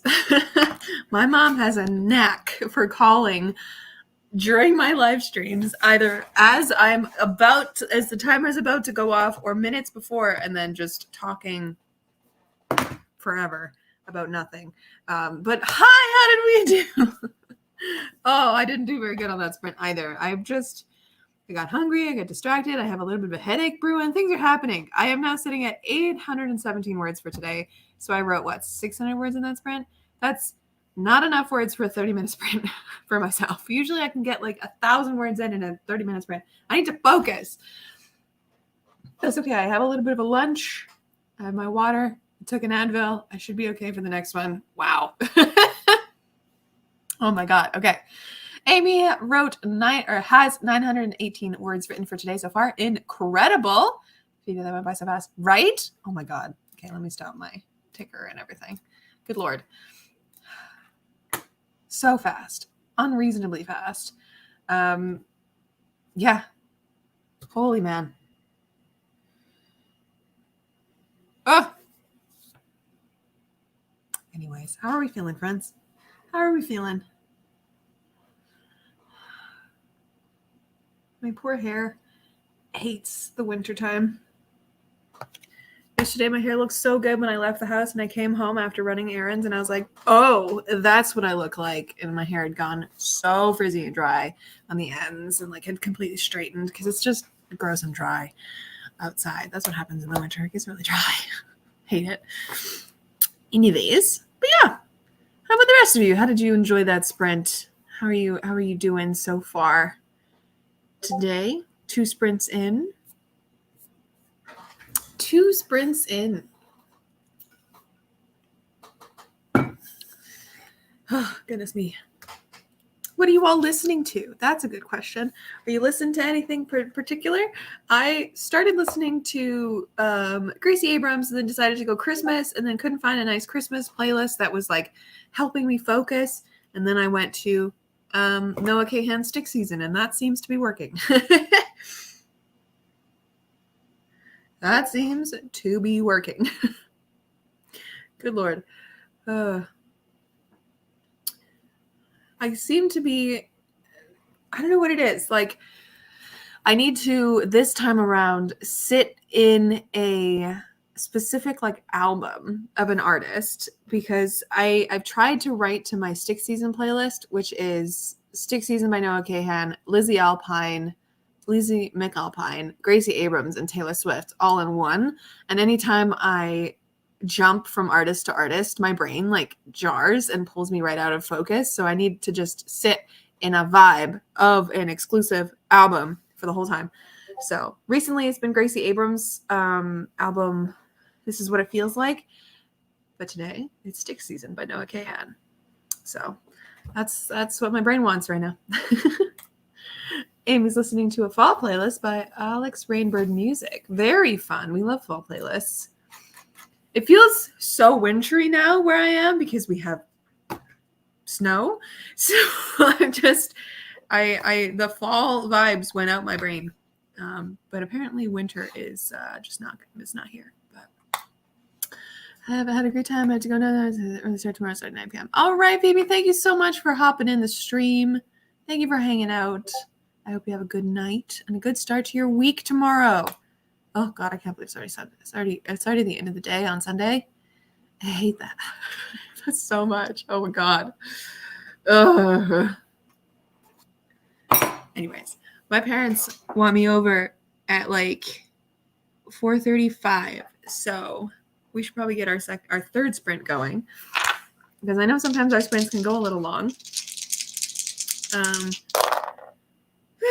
My mom has a knack for calling during my live streams, either as the timer is about to go off or minutes before, and then just talking forever about nothing. But hi, how did we do? Oh, I didn't do very good on that sprint either. I got hungry, I got distracted, I have a little bit of a headache brewing, things are happening. I am now sitting at 817 words for today. So I wrote, 600 words in that sprint? That's not enough words for a 30-minute sprint for myself. Usually I can get like 1,000 words in a 30-minute sprint. I need to focus. That's okay. I have a little bit of a lunch. I have my water. I took an Advil. I should be okay for the next one. Wow. Oh my God. Okay. Amy has 918 words written for today so far. Incredible. If you knew that went by so fast. Right? Oh my God. Okay, let me stop my ticker and everything. Good Lord. So fast. Unreasonably fast. Yeah. Holy man. Oh. Anyways, how are we feeling, friends? How are we feeling? My poor hair hates the wintertime. Yesterday, my hair looked so good when I left the house, and I came home after running errands, and I was like, oh, that's what I look like. And my hair had gone so frizzy and dry on the ends and like had completely straightened because it's just gross and dry outside. That's what happens in the winter. It gets really dry. Hate it. Anyways, but yeah. How about the rest of you? How did you enjoy that sprint? How are you doing so far today? 2 sprints in. 2 sprints in. Oh, goodness me. What are you all listening to? That's a good question. Are you listening to anything particular? I started listening to Gracie Abrams and then decided to go Christmas and then couldn't find a nice Christmas playlist that was like helping me focus. And then I went to Noah Kahan's Stick Season, and that seems to be working. That seems to be working. Good Lord. I seem to be, I don't know what it is. Like, I need to, this time around, sit in a specific like album of an artist because I've tried to write to my Stick Season playlist, which is Stick Season by Noah Kahan, Lizzie McAlpine, Gracie Abrams, and Taylor Swift all in one. And anytime I jump from artist to artist, my brain like jars and pulls me right out of focus. So I need to just sit in a vibe of an exclusive album for the whole time. So recently it's been Gracie Abrams' album, This Is What It Feels Like. But today it's Stick Season by Noah Kahan. So that's what my brain wants right now. Amy's listening to a fall playlist by Alex Rainbird Music. Very fun. We love fall playlists. It feels so wintry now where I am because we have snow. So I'm just, the fall vibes went out my brain. But apparently winter is just not here. But I have had a great time. I had to go now. Early start tomorrow, start at 9 p.m. All right, baby. Thank you so much for hopping in the stream. Thank you for hanging out. I hope you have a good night and a good start to your week tomorrow. Oh God, I can't believe it's already the end of the day on Sunday. I hate that. That's so much. Oh my God. Ugh. Anyways, my parents want me over at like 4:35, so we should probably get our third sprint going because I know sometimes our sprints can go a little long.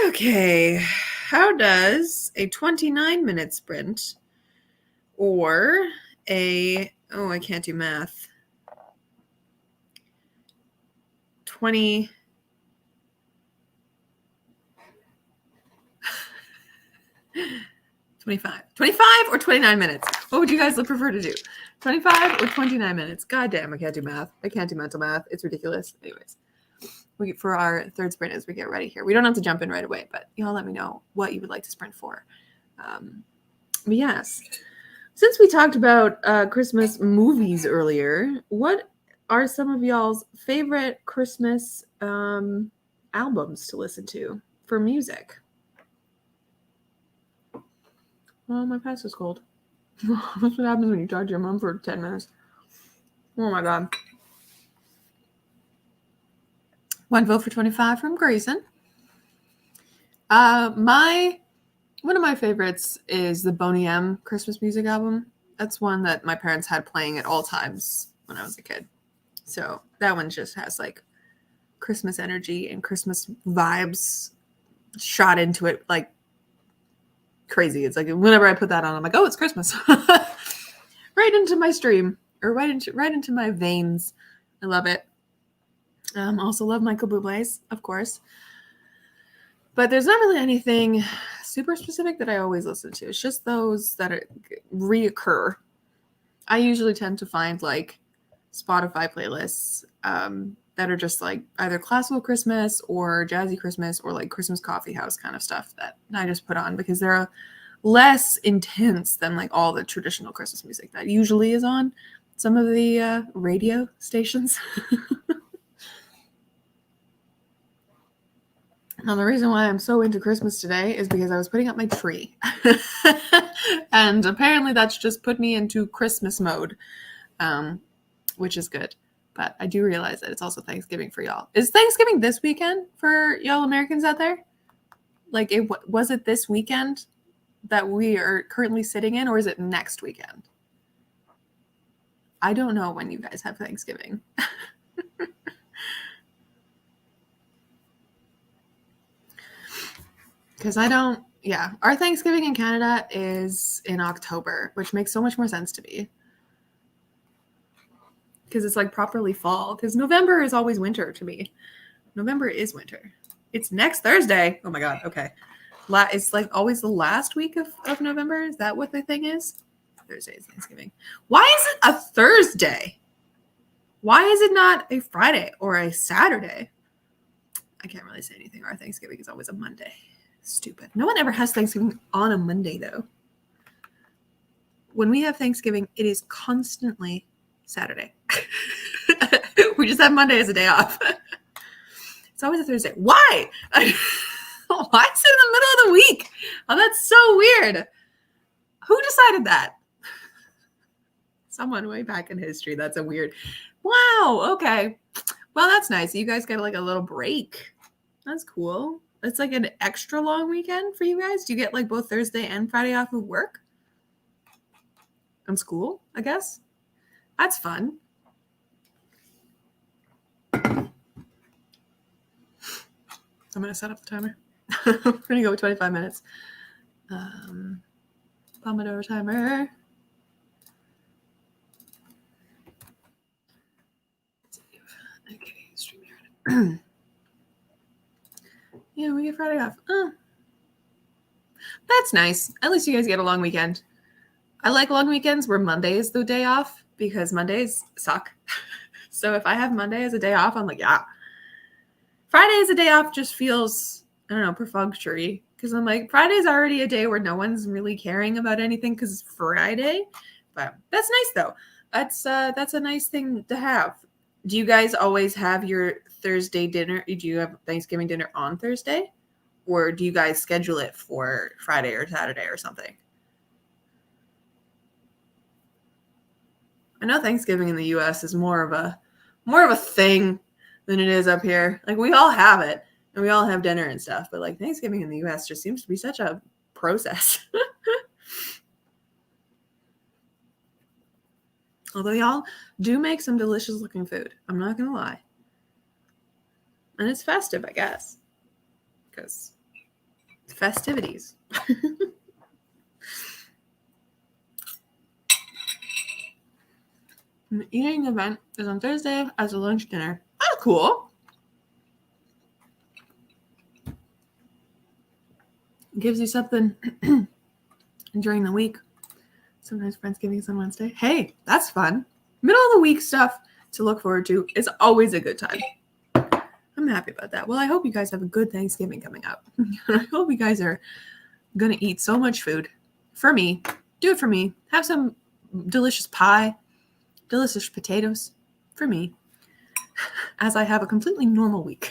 Okay, how does a 29-minute sprint or I can't do math. 25 or 29 minutes. What would you guys prefer to do? 25 or 29 minutes? God damn, I can't do math. I can't do mental math. It's ridiculous. Anyways, for our third sprint as we get ready here. We don't have to jump in right away, but y'all let me know what you would like to sprint for. But yes. Since we talked about Christmas movies earlier, what are some of y'all's favorite Christmas albums to listen to for music? Oh, my past is cold. That's what happens when you talk to your mom for 10 minutes. Oh my god. One vote for 25 from Grayson. One of my favorites is the Boney M Christmas music album. That's one that my parents had playing at all times when I was a kid. So that one just has like Christmas energy and Christmas vibes shot into it like crazy. It's like whenever I put that on, I'm like, oh, it's Christmas. Right into my stream, or right into my veins. I love it. Also love Michael Bublé's, of course. But there's not really anything super specific that I always listen to. It's just those that reoccur. I usually tend to find like Spotify playlists that are just like either classical Christmas or jazzy Christmas or like Christmas coffee house kind of stuff that I just put on because they're less intense than like all the traditional Christmas music that usually is on some of the radio stations. Now, the reason why I'm so into Christmas today is because I was putting up my tree. And apparently that's just put me into Christmas mode, which is good. But I do realize that it's also Thanksgiving for y'all. Is Thanksgiving this weekend for y'all Americans out there? Like, was it this weekend that we are currently sitting in, or is it next weekend? I don't know when you guys have Thanksgiving. Because our Thanksgiving in Canada is in October, which makes so much more sense to me. Because it's like properly fall. Because November is always winter to me. November is winter. It's next Thursday. Oh my God. Okay. It's like always the last week of November. Is that what the thing is? Thursday is Thanksgiving. Why is it a Thursday? Why is it not a Friday or a Saturday? I can't really say anything. Our Thanksgiving is always a Monday. Stupid. No one ever has Thanksgiving on a Monday, though. When we have Thanksgiving, it is constantly Saturday. We just have Monday as a day off. It's always a Thursday. Why? Why is it in the middle of the week? Oh, that's so weird. Who decided that? Someone way back in history. That's a weird. Wow. Okay. Well, that's nice. You guys get like a little break. That's cool. It's like an extra long weekend for you guys. Do you get like both Thursday and Friday off of work? And school, I guess. That's fun. I'm going to set up the timer. We're going to go with 25 minutes. Pomodoro timer. Okay, StreamYard. Yeah, we get Friday off. Oh. That's nice. At least you guys get a long weekend. I like long weekends where Monday is the day off because Mondays suck. So if I have Monday as a day off, I'm like, yeah. Friday as a day off just feels, I don't know, perfunctory. Because I'm like, Friday's already a day where no one's really caring about anything because it's Friday. But that's nice, though. That's a nice thing to have. Do you guys always have your Thursday dinner? Do you have Thanksgiving dinner on Thursday? Or do you guys schedule it for Friday or Saturday or something? I know Thanksgiving in the US is more of a thing than it is up here. Like we all have it and we all have dinner and stuff, but like Thanksgiving in the US just seems to be such a process. Although y'all do make some delicious looking food. I'm not going to lie. And it's festive, I guess. Because festivities. The eating event is on Thursday as a lunch dinner. Oh, cool. It gives you something during the week. Sometimes Friendsgiving is on Wednesday. Hey, that's fun. Middle of the week stuff to look forward to is always a good time. I'm happy about that. Well, I hope you guys have a good Thanksgiving coming up. I hope you guys are going to eat so much food for me Do it for me. Have some delicious pie, delicious potatoes for me, as I have a completely normal week.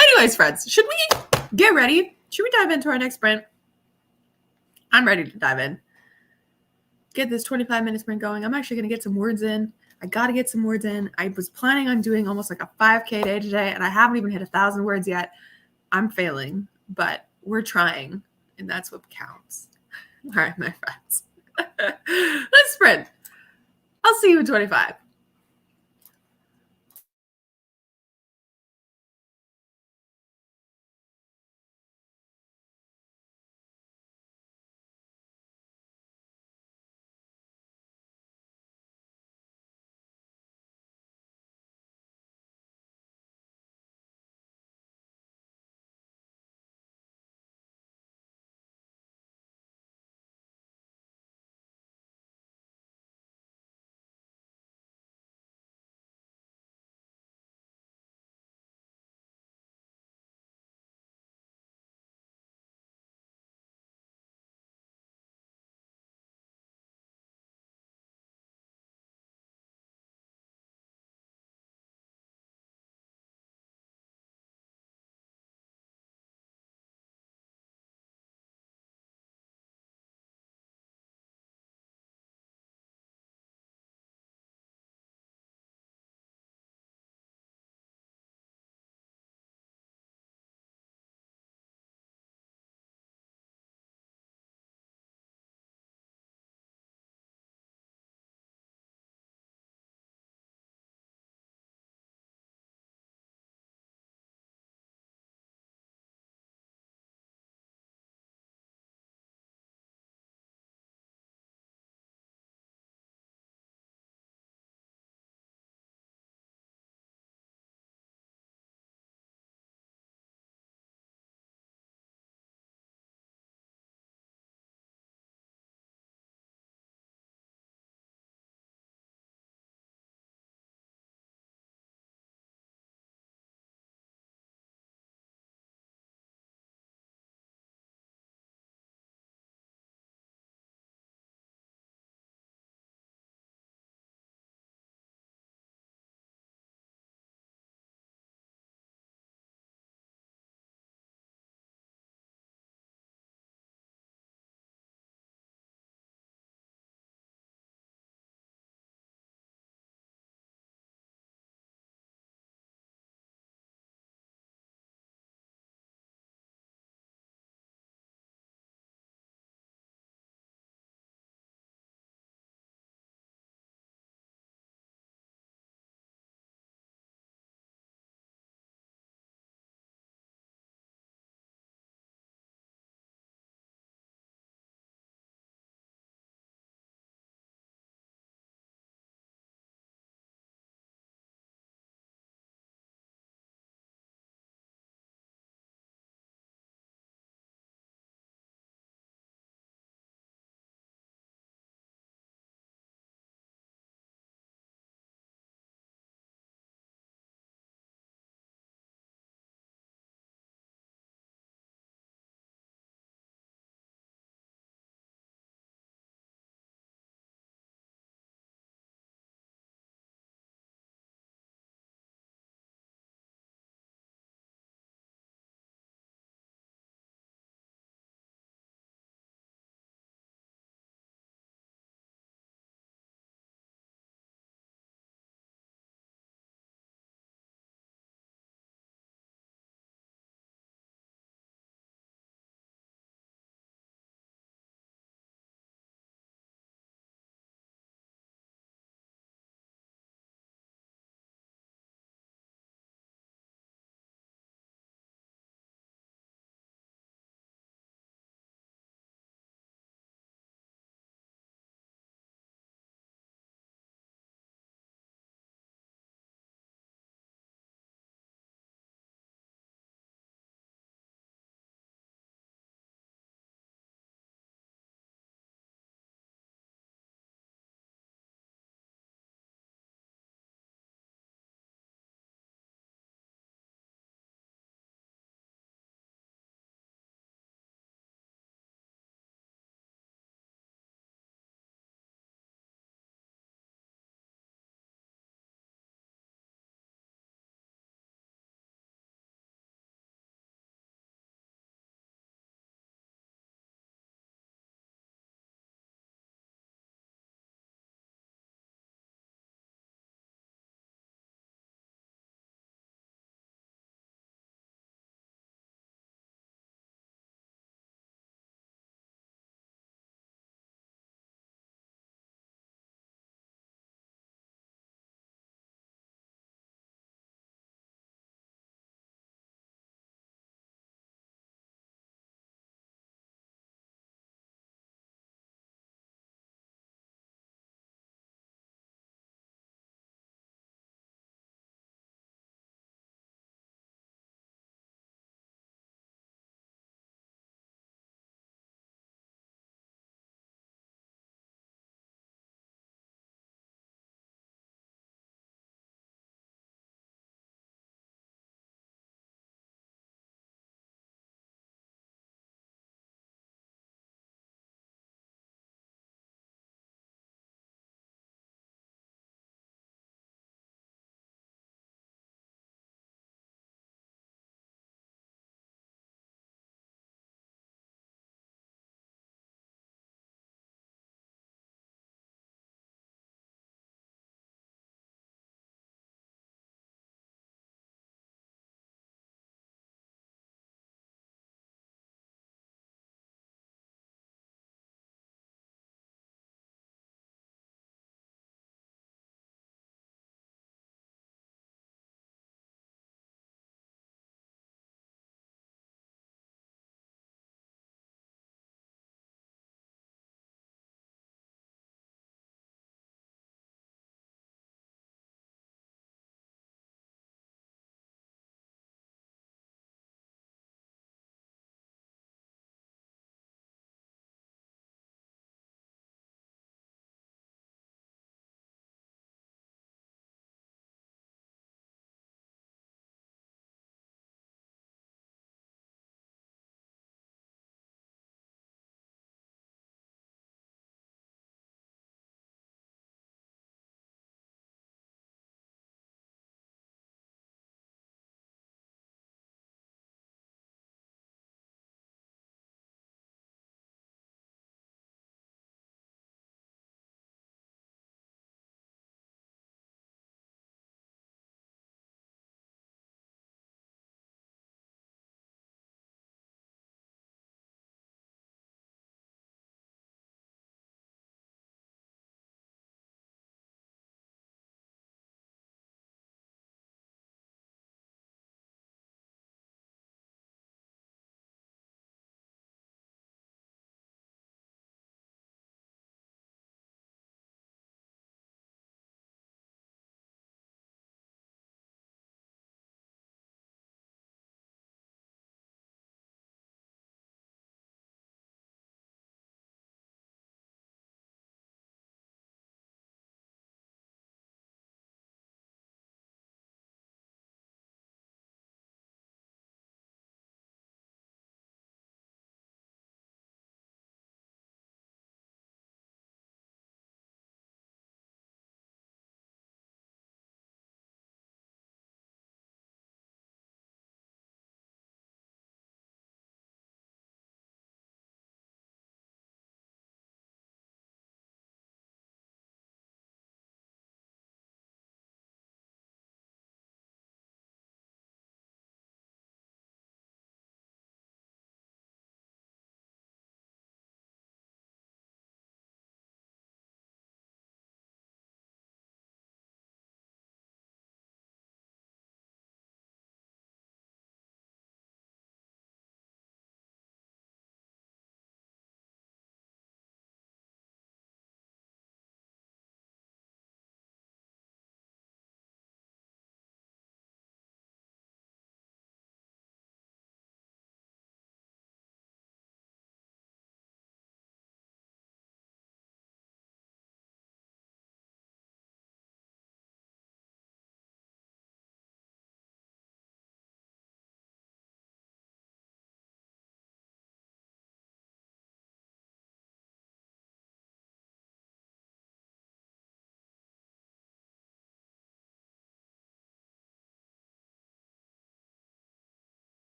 Anyways, friends, should we get ready? Should we dive into our next sprint? I'm ready to dive in. Get this 25-minute sprint going. I'm actually going to get some words in. I got to get some words in. I was planning on doing almost like a 5K day today, and I haven't even hit 1,000 words yet. I'm failing, but we're trying, and that's what counts. All right, my friends. Let's sprint. I'll see you in 25.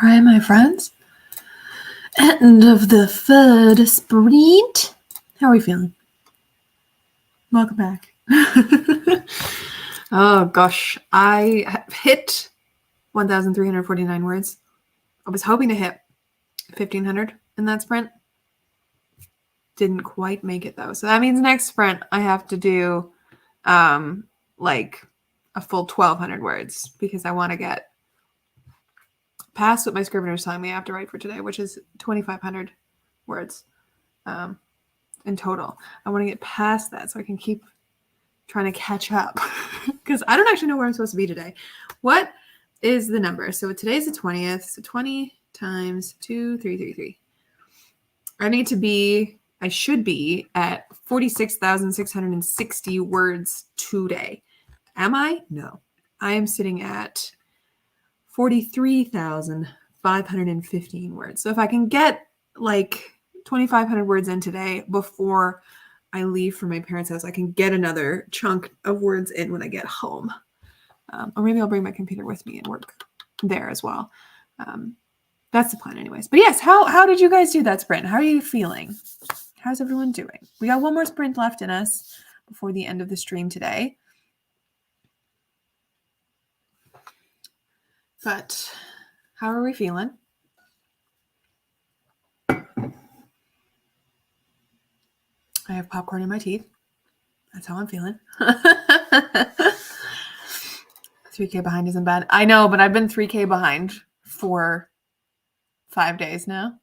All right, my friends. End of the third sprint. How are we feeling? Welcome back. Oh gosh, I hit 1,349 words. I was hoping to hit 1,500 in that sprint. Didn't quite make it though. So that means next sprint I have to do like a full 1,200 words because I want to get past what my scrivener's telling me I have to write for today, which is 2,500 words in total. I want to get past that so I can keep trying to catch up because I don't actually know where I'm supposed to be today. What is the number? So today's the 20th. So 20 times 2,333. I should be at 46,660 words today. Am I? No. I am sitting at 43,515 words. So if I can get like 2,500 words in today before I leave for my parents' house, I can get another chunk of words in when I get home. Or maybe I'll bring my computer with me and work there as well. That's the plan anyways. But yes, how did you guys do that sprint? How are you feeling? How's everyone doing? We got one more sprint left in us before the end of the stream today. But how are we feeling? I have popcorn in my teeth. That's how I'm feeling. 3K behind isn't bad. I know, but I've been 3K behind for 5 days now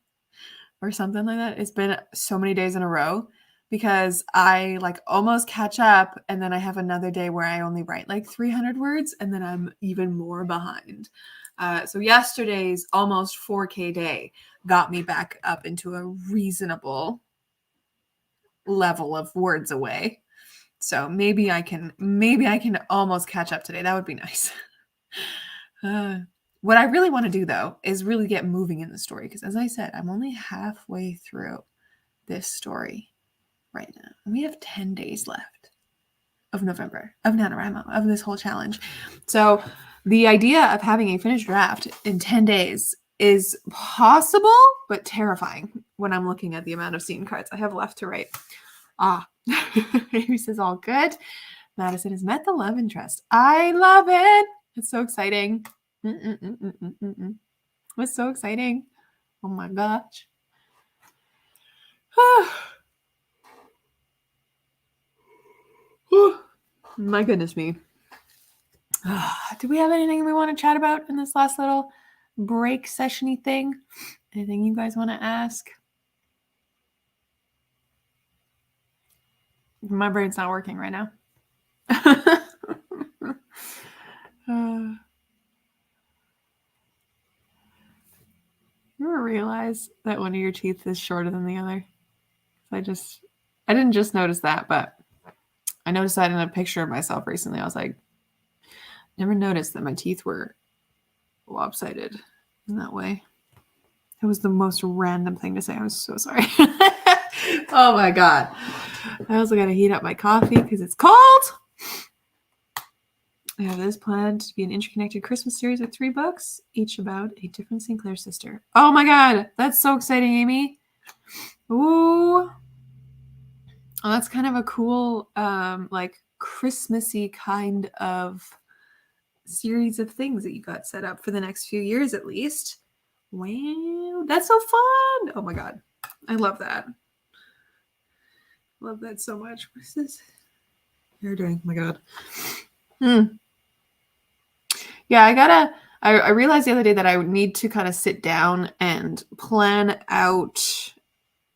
or something like that. It's been so many days in a row because I like almost catch up and then I have another day where I only write like 300 words and then I'm even more behind. So yesterday's almost 4K day got me back up into a reasonable level of words away. So maybe I can almost catch up today. That would be nice. What I really want to do though is really get moving in the story because as I said, I'm only halfway through this story right now. We have 10 days left of November, of NaNoWRIMO, of this whole challenge. So the idea of having a finished draft in 10 days is possible, but terrifying when I'm looking at the amount of scene cards I have left to write. Amy says all good. Madison has met the love interest. I love it. It's so exciting. It's so exciting. Oh my gosh. My goodness me. Do we have anything we want to chat about in this last little break session-y thing? Anything you guys want to ask? My brain's not working right now. You ever realize that one of your teeth is shorter than the other? I didn't just notice that, but I noticed that in a picture of myself recently. I was like, never noticed that my teeth were lopsided in that way. It was the most random thing to say. I was so sorry. Oh my God. I also got to heat up my coffee because it's cold. I have this planned to be an interconnected Christmas series with 3 books, each about a different Sinclair sister. Oh my God. That's so exciting, Amy. Ooh. Oh, that's kind of a cool, like Christmassy kind of series of things that you got set up for the next few years at least. Wow, that's so fun. Oh my God. I love that. Love that so much. What is this? You're doing. Oh my God. Yeah, I realized the other day that I would need to kind of sit down and plan out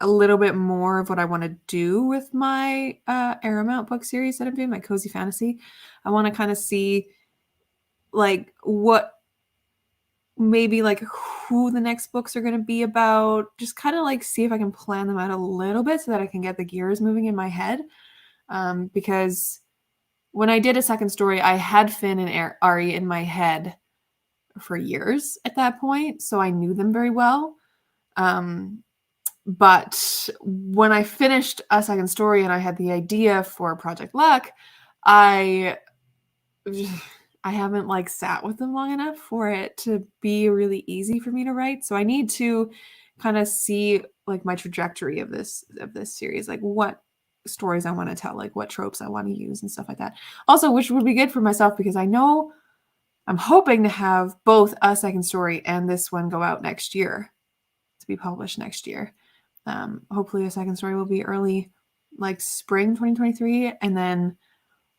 a little bit more of what I want to do with my Aramount book series that I'm doing, my Cozy Fantasy. I want to kind of see like what maybe like who the next books are going to be about, just kind of like see if I can plan them out a little bit so that I can get the gears moving in my head. Because when I did a second story, I had Finn and Ari in my head for years at that point, so I knew them very well. But when I finished a second story and I had the idea for Project Luck, I I haven't like sat with them long enough for it to be really easy for me to write. So I need to kind of see like my trajectory of this series, like what stories I want to tell, like what tropes I want to use and stuff like that. Also, which would be good for myself because I know I'm hoping to have both a second story and this one go out next year to be published next year. Hopefully a second story will be early, like spring 2023, and then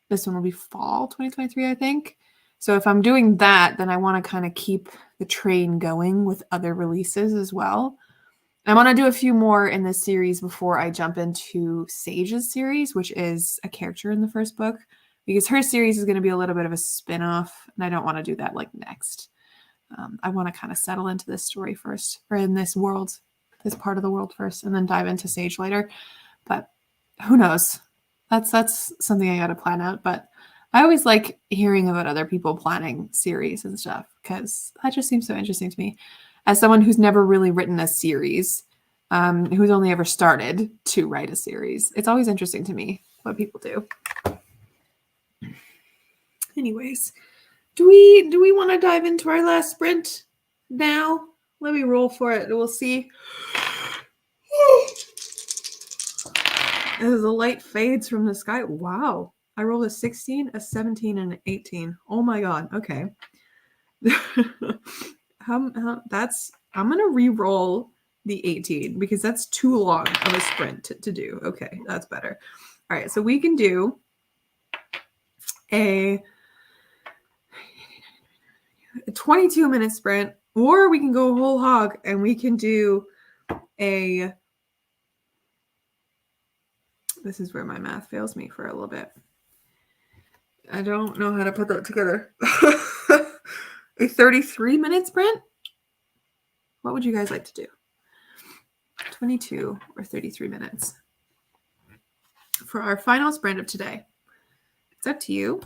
this one will be fall 2023, I think. So if I'm doing that, then I want to kind of keep the train going with other releases as well. I want to do a few more in this series before I jump into Sage's series, which is a character in the first book, because her series is going to be a little bit of a spin-off, and I don't want to do that like next. I want to kind of settle into this story first, or in this world, this part of the world first, and then dive into Sage later. But who knows? That's something I got to plan out. But I always like hearing about other people planning series and stuff because that just seems so interesting to me. As someone who's never really written a series, who's only ever started to write a series, it's always interesting to me what people do. Anyways, do we want to dive into our last sprint now? Let me roll for it. We'll see. As the light fades from the sky. Wow. I rolled a 16, a 17, and an 18. Oh my god. Okay. I'm gonna re-roll the 18 because that's too long of a sprint to do. Okay, that's better. All right, so we can do a 22-minute sprint, or we can go whole hog and we can do a. This is where my math fails me for a little bit. I don't know how to put that together. A 33-minute sprint? What would you guys like to do? 22 or 33 minutes for our final sprint of today. It's up to you.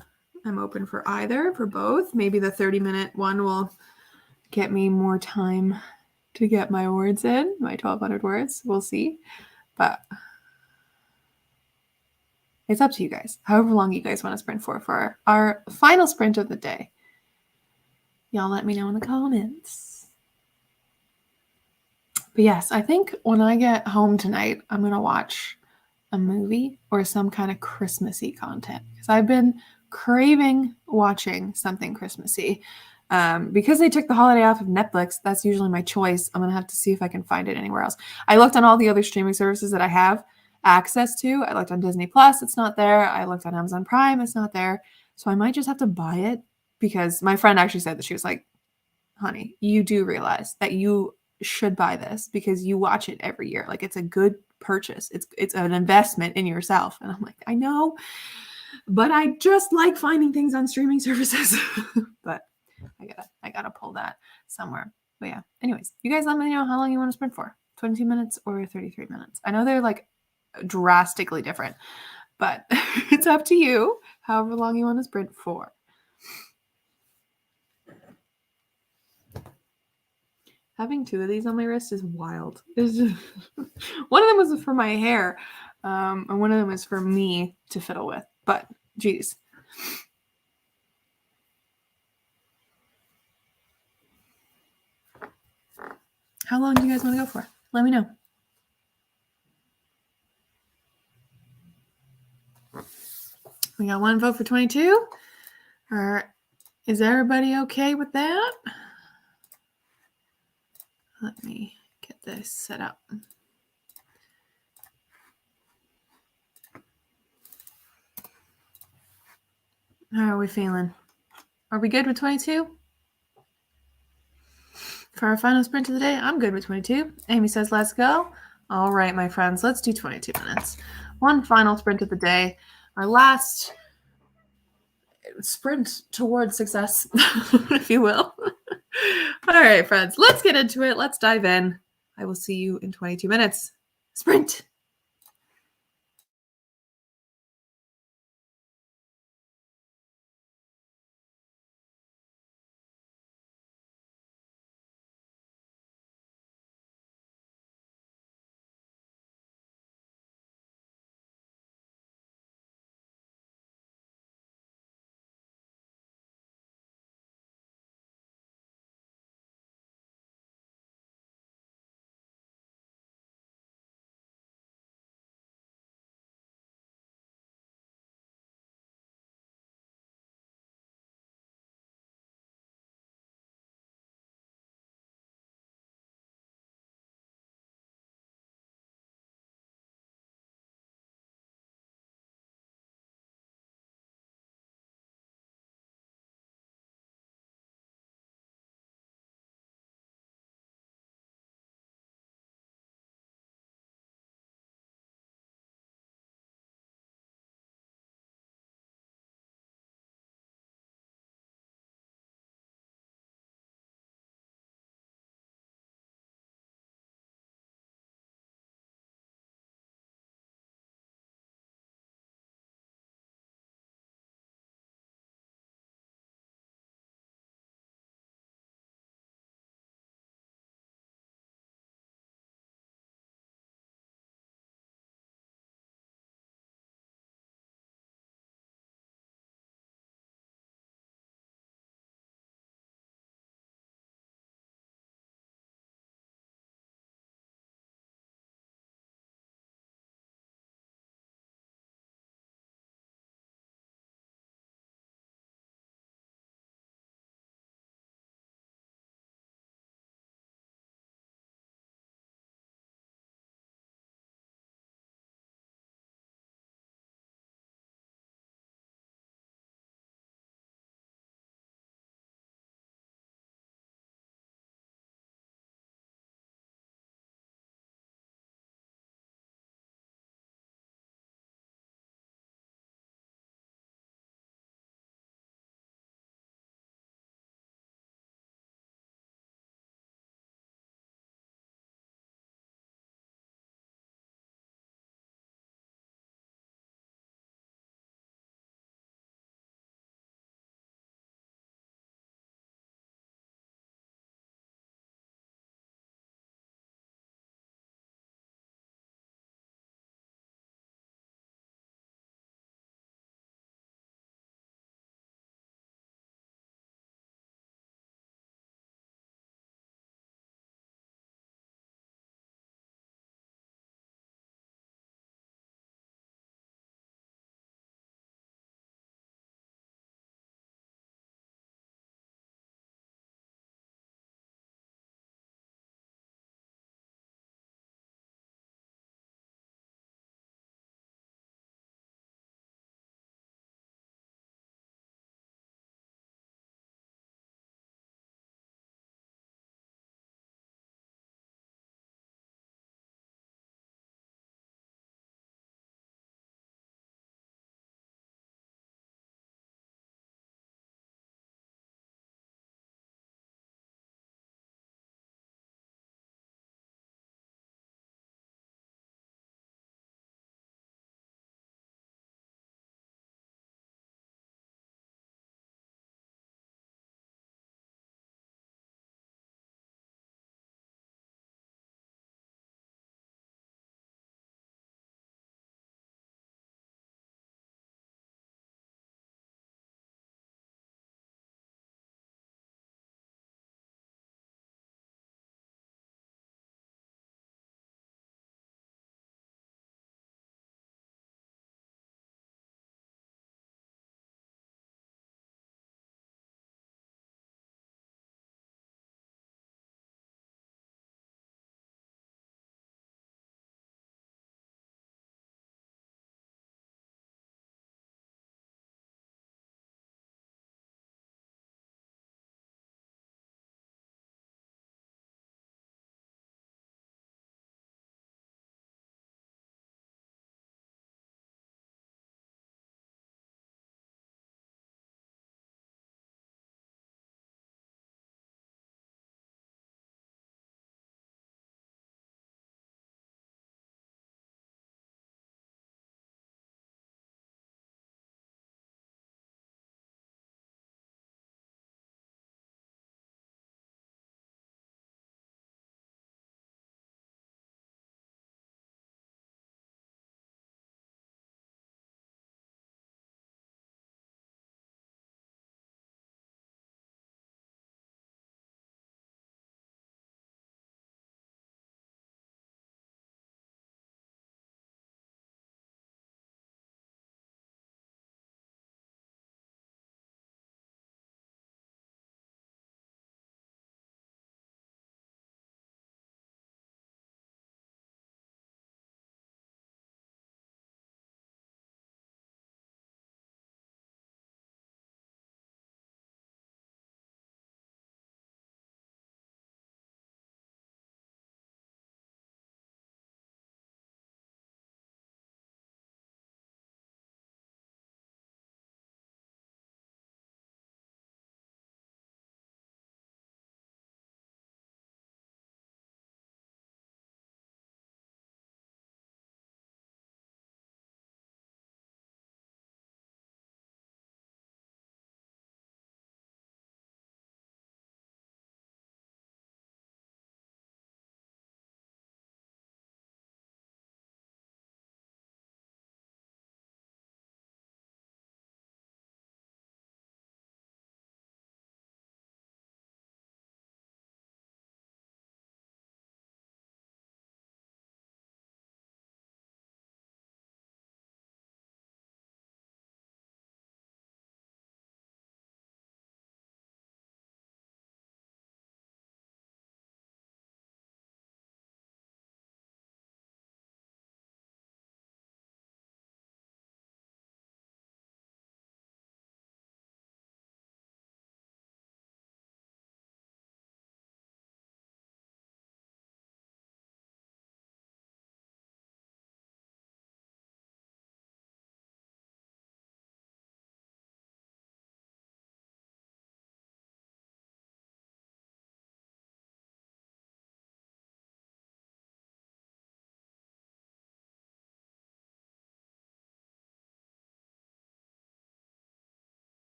I'm open for either, for both. Maybe the 30-minute one will get me more time to get my words in, my 1,200 words. We'll see. But it's up to you guys. However long you guys want to sprint for our final sprint of the day. Y'all let me know in the comments. But yes, I think when I get home tonight, I'm going to watch a movie or some kind of Christmassy content because I've been craving watching something Christmassy. Because they took the holiday off of Netflix, that's usually my choice. I'm going to have to see if I can find it anywhere else. I looked on all the other streaming services that I have access to. I looked on Disney Plus, it's not there. I looked on Amazon Prime, it's not there. So I might just have to buy it because my friend actually said that she was like, honey, you do realize that you should buy this because you watch it every year. Like it's a good purchase. It's an investment in yourself. And I'm like, I know, but I just like finding things on streaming services. But I gotta pull that somewhere. But yeah, anyways, you guys let me know how long you want to sprint for. 22 minutes or 33 minutes. I know they're like drastically different, but it's up to you however long you want to sprint for. Having two of these on my wrist is wild. It's just, one of them was for my hair, and one of them is for me to fiddle with. But geez. How long do you guys want to go for? Let me know. We got one vote for 22. Is everybody okay with that? Let me get this set up. How are we feeling? Are we good with 22? For our final sprint of the day, I'm good with 22. Amy says, let's go. All right, my friends, let's do 22 minutes. One final sprint of the day. Our last sprint towards success, if you will. All right, friends, let's get into it. Let's dive in. I will see you in 22 minutes. Sprint.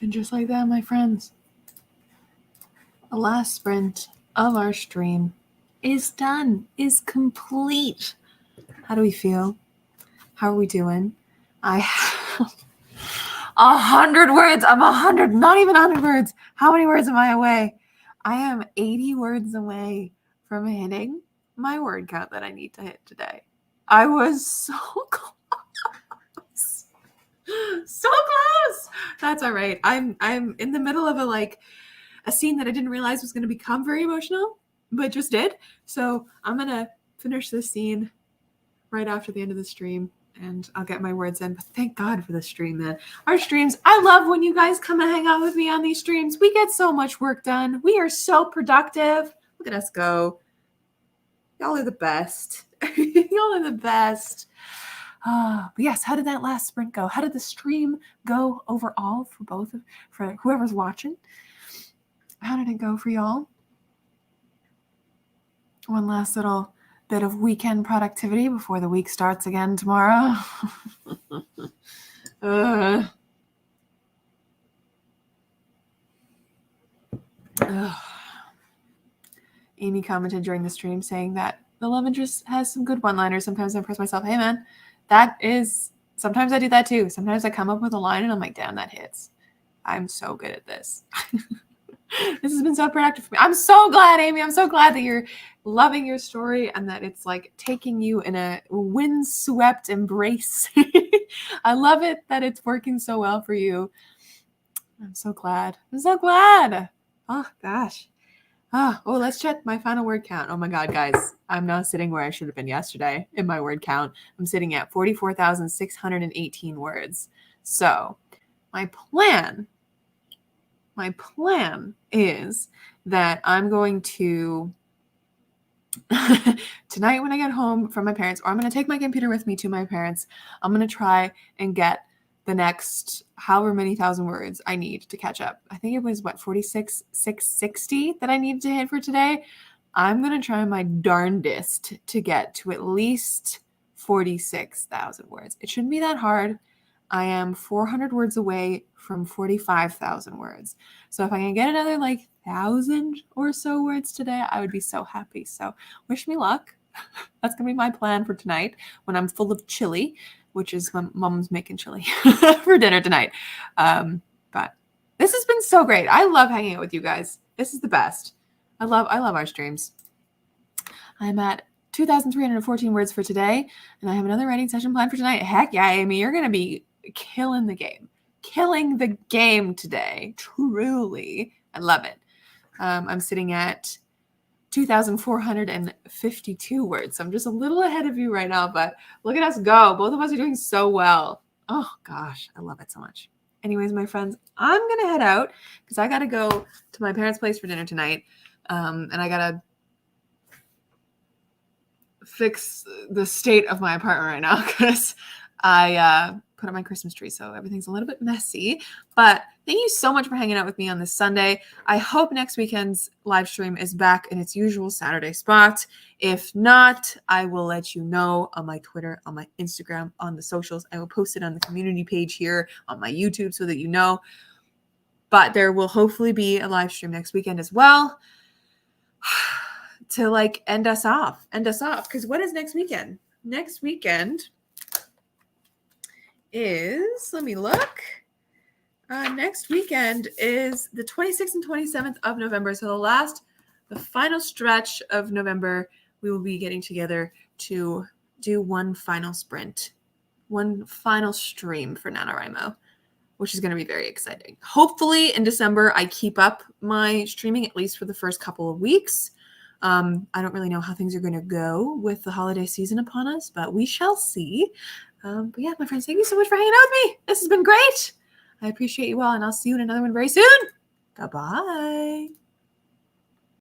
And just like that, my friends, the last sprint of our stream is done, is complete. How do we feel? How are we doing? I have 100 words. I'm 100, not even 100 words. How many words am I away? I am 80 words away from hitting my word count that I need to hit today. I was so close. So close. That's all right. I'm in the middle of a scene that I didn't realize was going to become very emotional, but just did. So I'm going to finish this scene right after the end of the stream, and I'll get my words in. But thank God for the stream, man. Our streams, I love when you guys come and hang out with me on these streams. We get so much work done. We are so productive. Look at us go. Y'all are the best. Y'all are the best. But yes, how did that last sprint go? How did the stream go overall for whoever's watching? How did it go for y'all? One last little bit of weekend productivity before the week starts again tomorrow. Amy commented during the stream saying that the love interest has some good one-liners. Sometimes I impress myself. Hey, man, sometimes I do that too. Sometimes I come up with a line and I'm like, damn, that hits. I'm so good at this. This has been so productive for me. I'm so glad, Amy. I'm so glad that you're loving your story and that it's like taking you in a windswept embrace. I love it that it's working so well for you. I'm so glad. I'm so glad. Oh, gosh. Let's check my final word count. Oh my God, guys. I'm now sitting where I should have been yesterday in my word count. I'm sitting at 44,618 words. So my plan is that I'm going to tonight when I get home from my parents, or I'm going to take my computer with me to my parents, I'm going to try and get the next however many thousand words I need to catch up. I think it was 46,660 that I needed to hit for today. I'm going to try my darndest to get to at least 46,000 words. It shouldn't be that hard. I am 400 words away from 45,000 words. So if I can get another 1,000 or so words today, I would be so happy. So wish me luck. That's going to be my plan for tonight when I'm full of chili, which is my mom's making chili for dinner tonight. But this has been so great. I love hanging out with you guys. This is the best. I love our streams. I'm at 2,314 words for today, and I have another writing session planned for tonight. Heck yeah, Amy, you're going to be killing the game. Killing the game today. Truly. I love it. I'm sitting at 2,452 words. So I'm just a little ahead of you right now, but look at us go. Both of us are doing so well. Oh gosh, I love it so much. Anyways, my friends, I'm going to head out because I got to go to my parents' place for dinner tonight. And I got to fix the state of my apartment right now because I put up my Christmas tree, so everything's a little bit messy. But thank you so much for hanging out with me on this Sunday. I hope next weekend's live stream is back in its usual Saturday spot. If not, I will let you know on my Twitter, on my Instagram, on the socials. I will post it on the community page here on my YouTube so that you know. But there will hopefully be a live stream next weekend as well to end us off. Because what is next weekend? Next weekend is, let me look. Next weekend is the 26th and 27th of November. So the final stretch of November, we will be getting together to do one final sprint, one final stream for NaNoWRIMO, which is going to be very exciting. Hopefully in December, I keep up my streaming at least for the first couple of weeks. I don't really know how things are going to go with the holiday season upon us, but we shall see. But yeah, my friends, thank you so much for hanging out with me. This has been great. I appreciate you all, and I'll see you in another one very soon. Goodbye.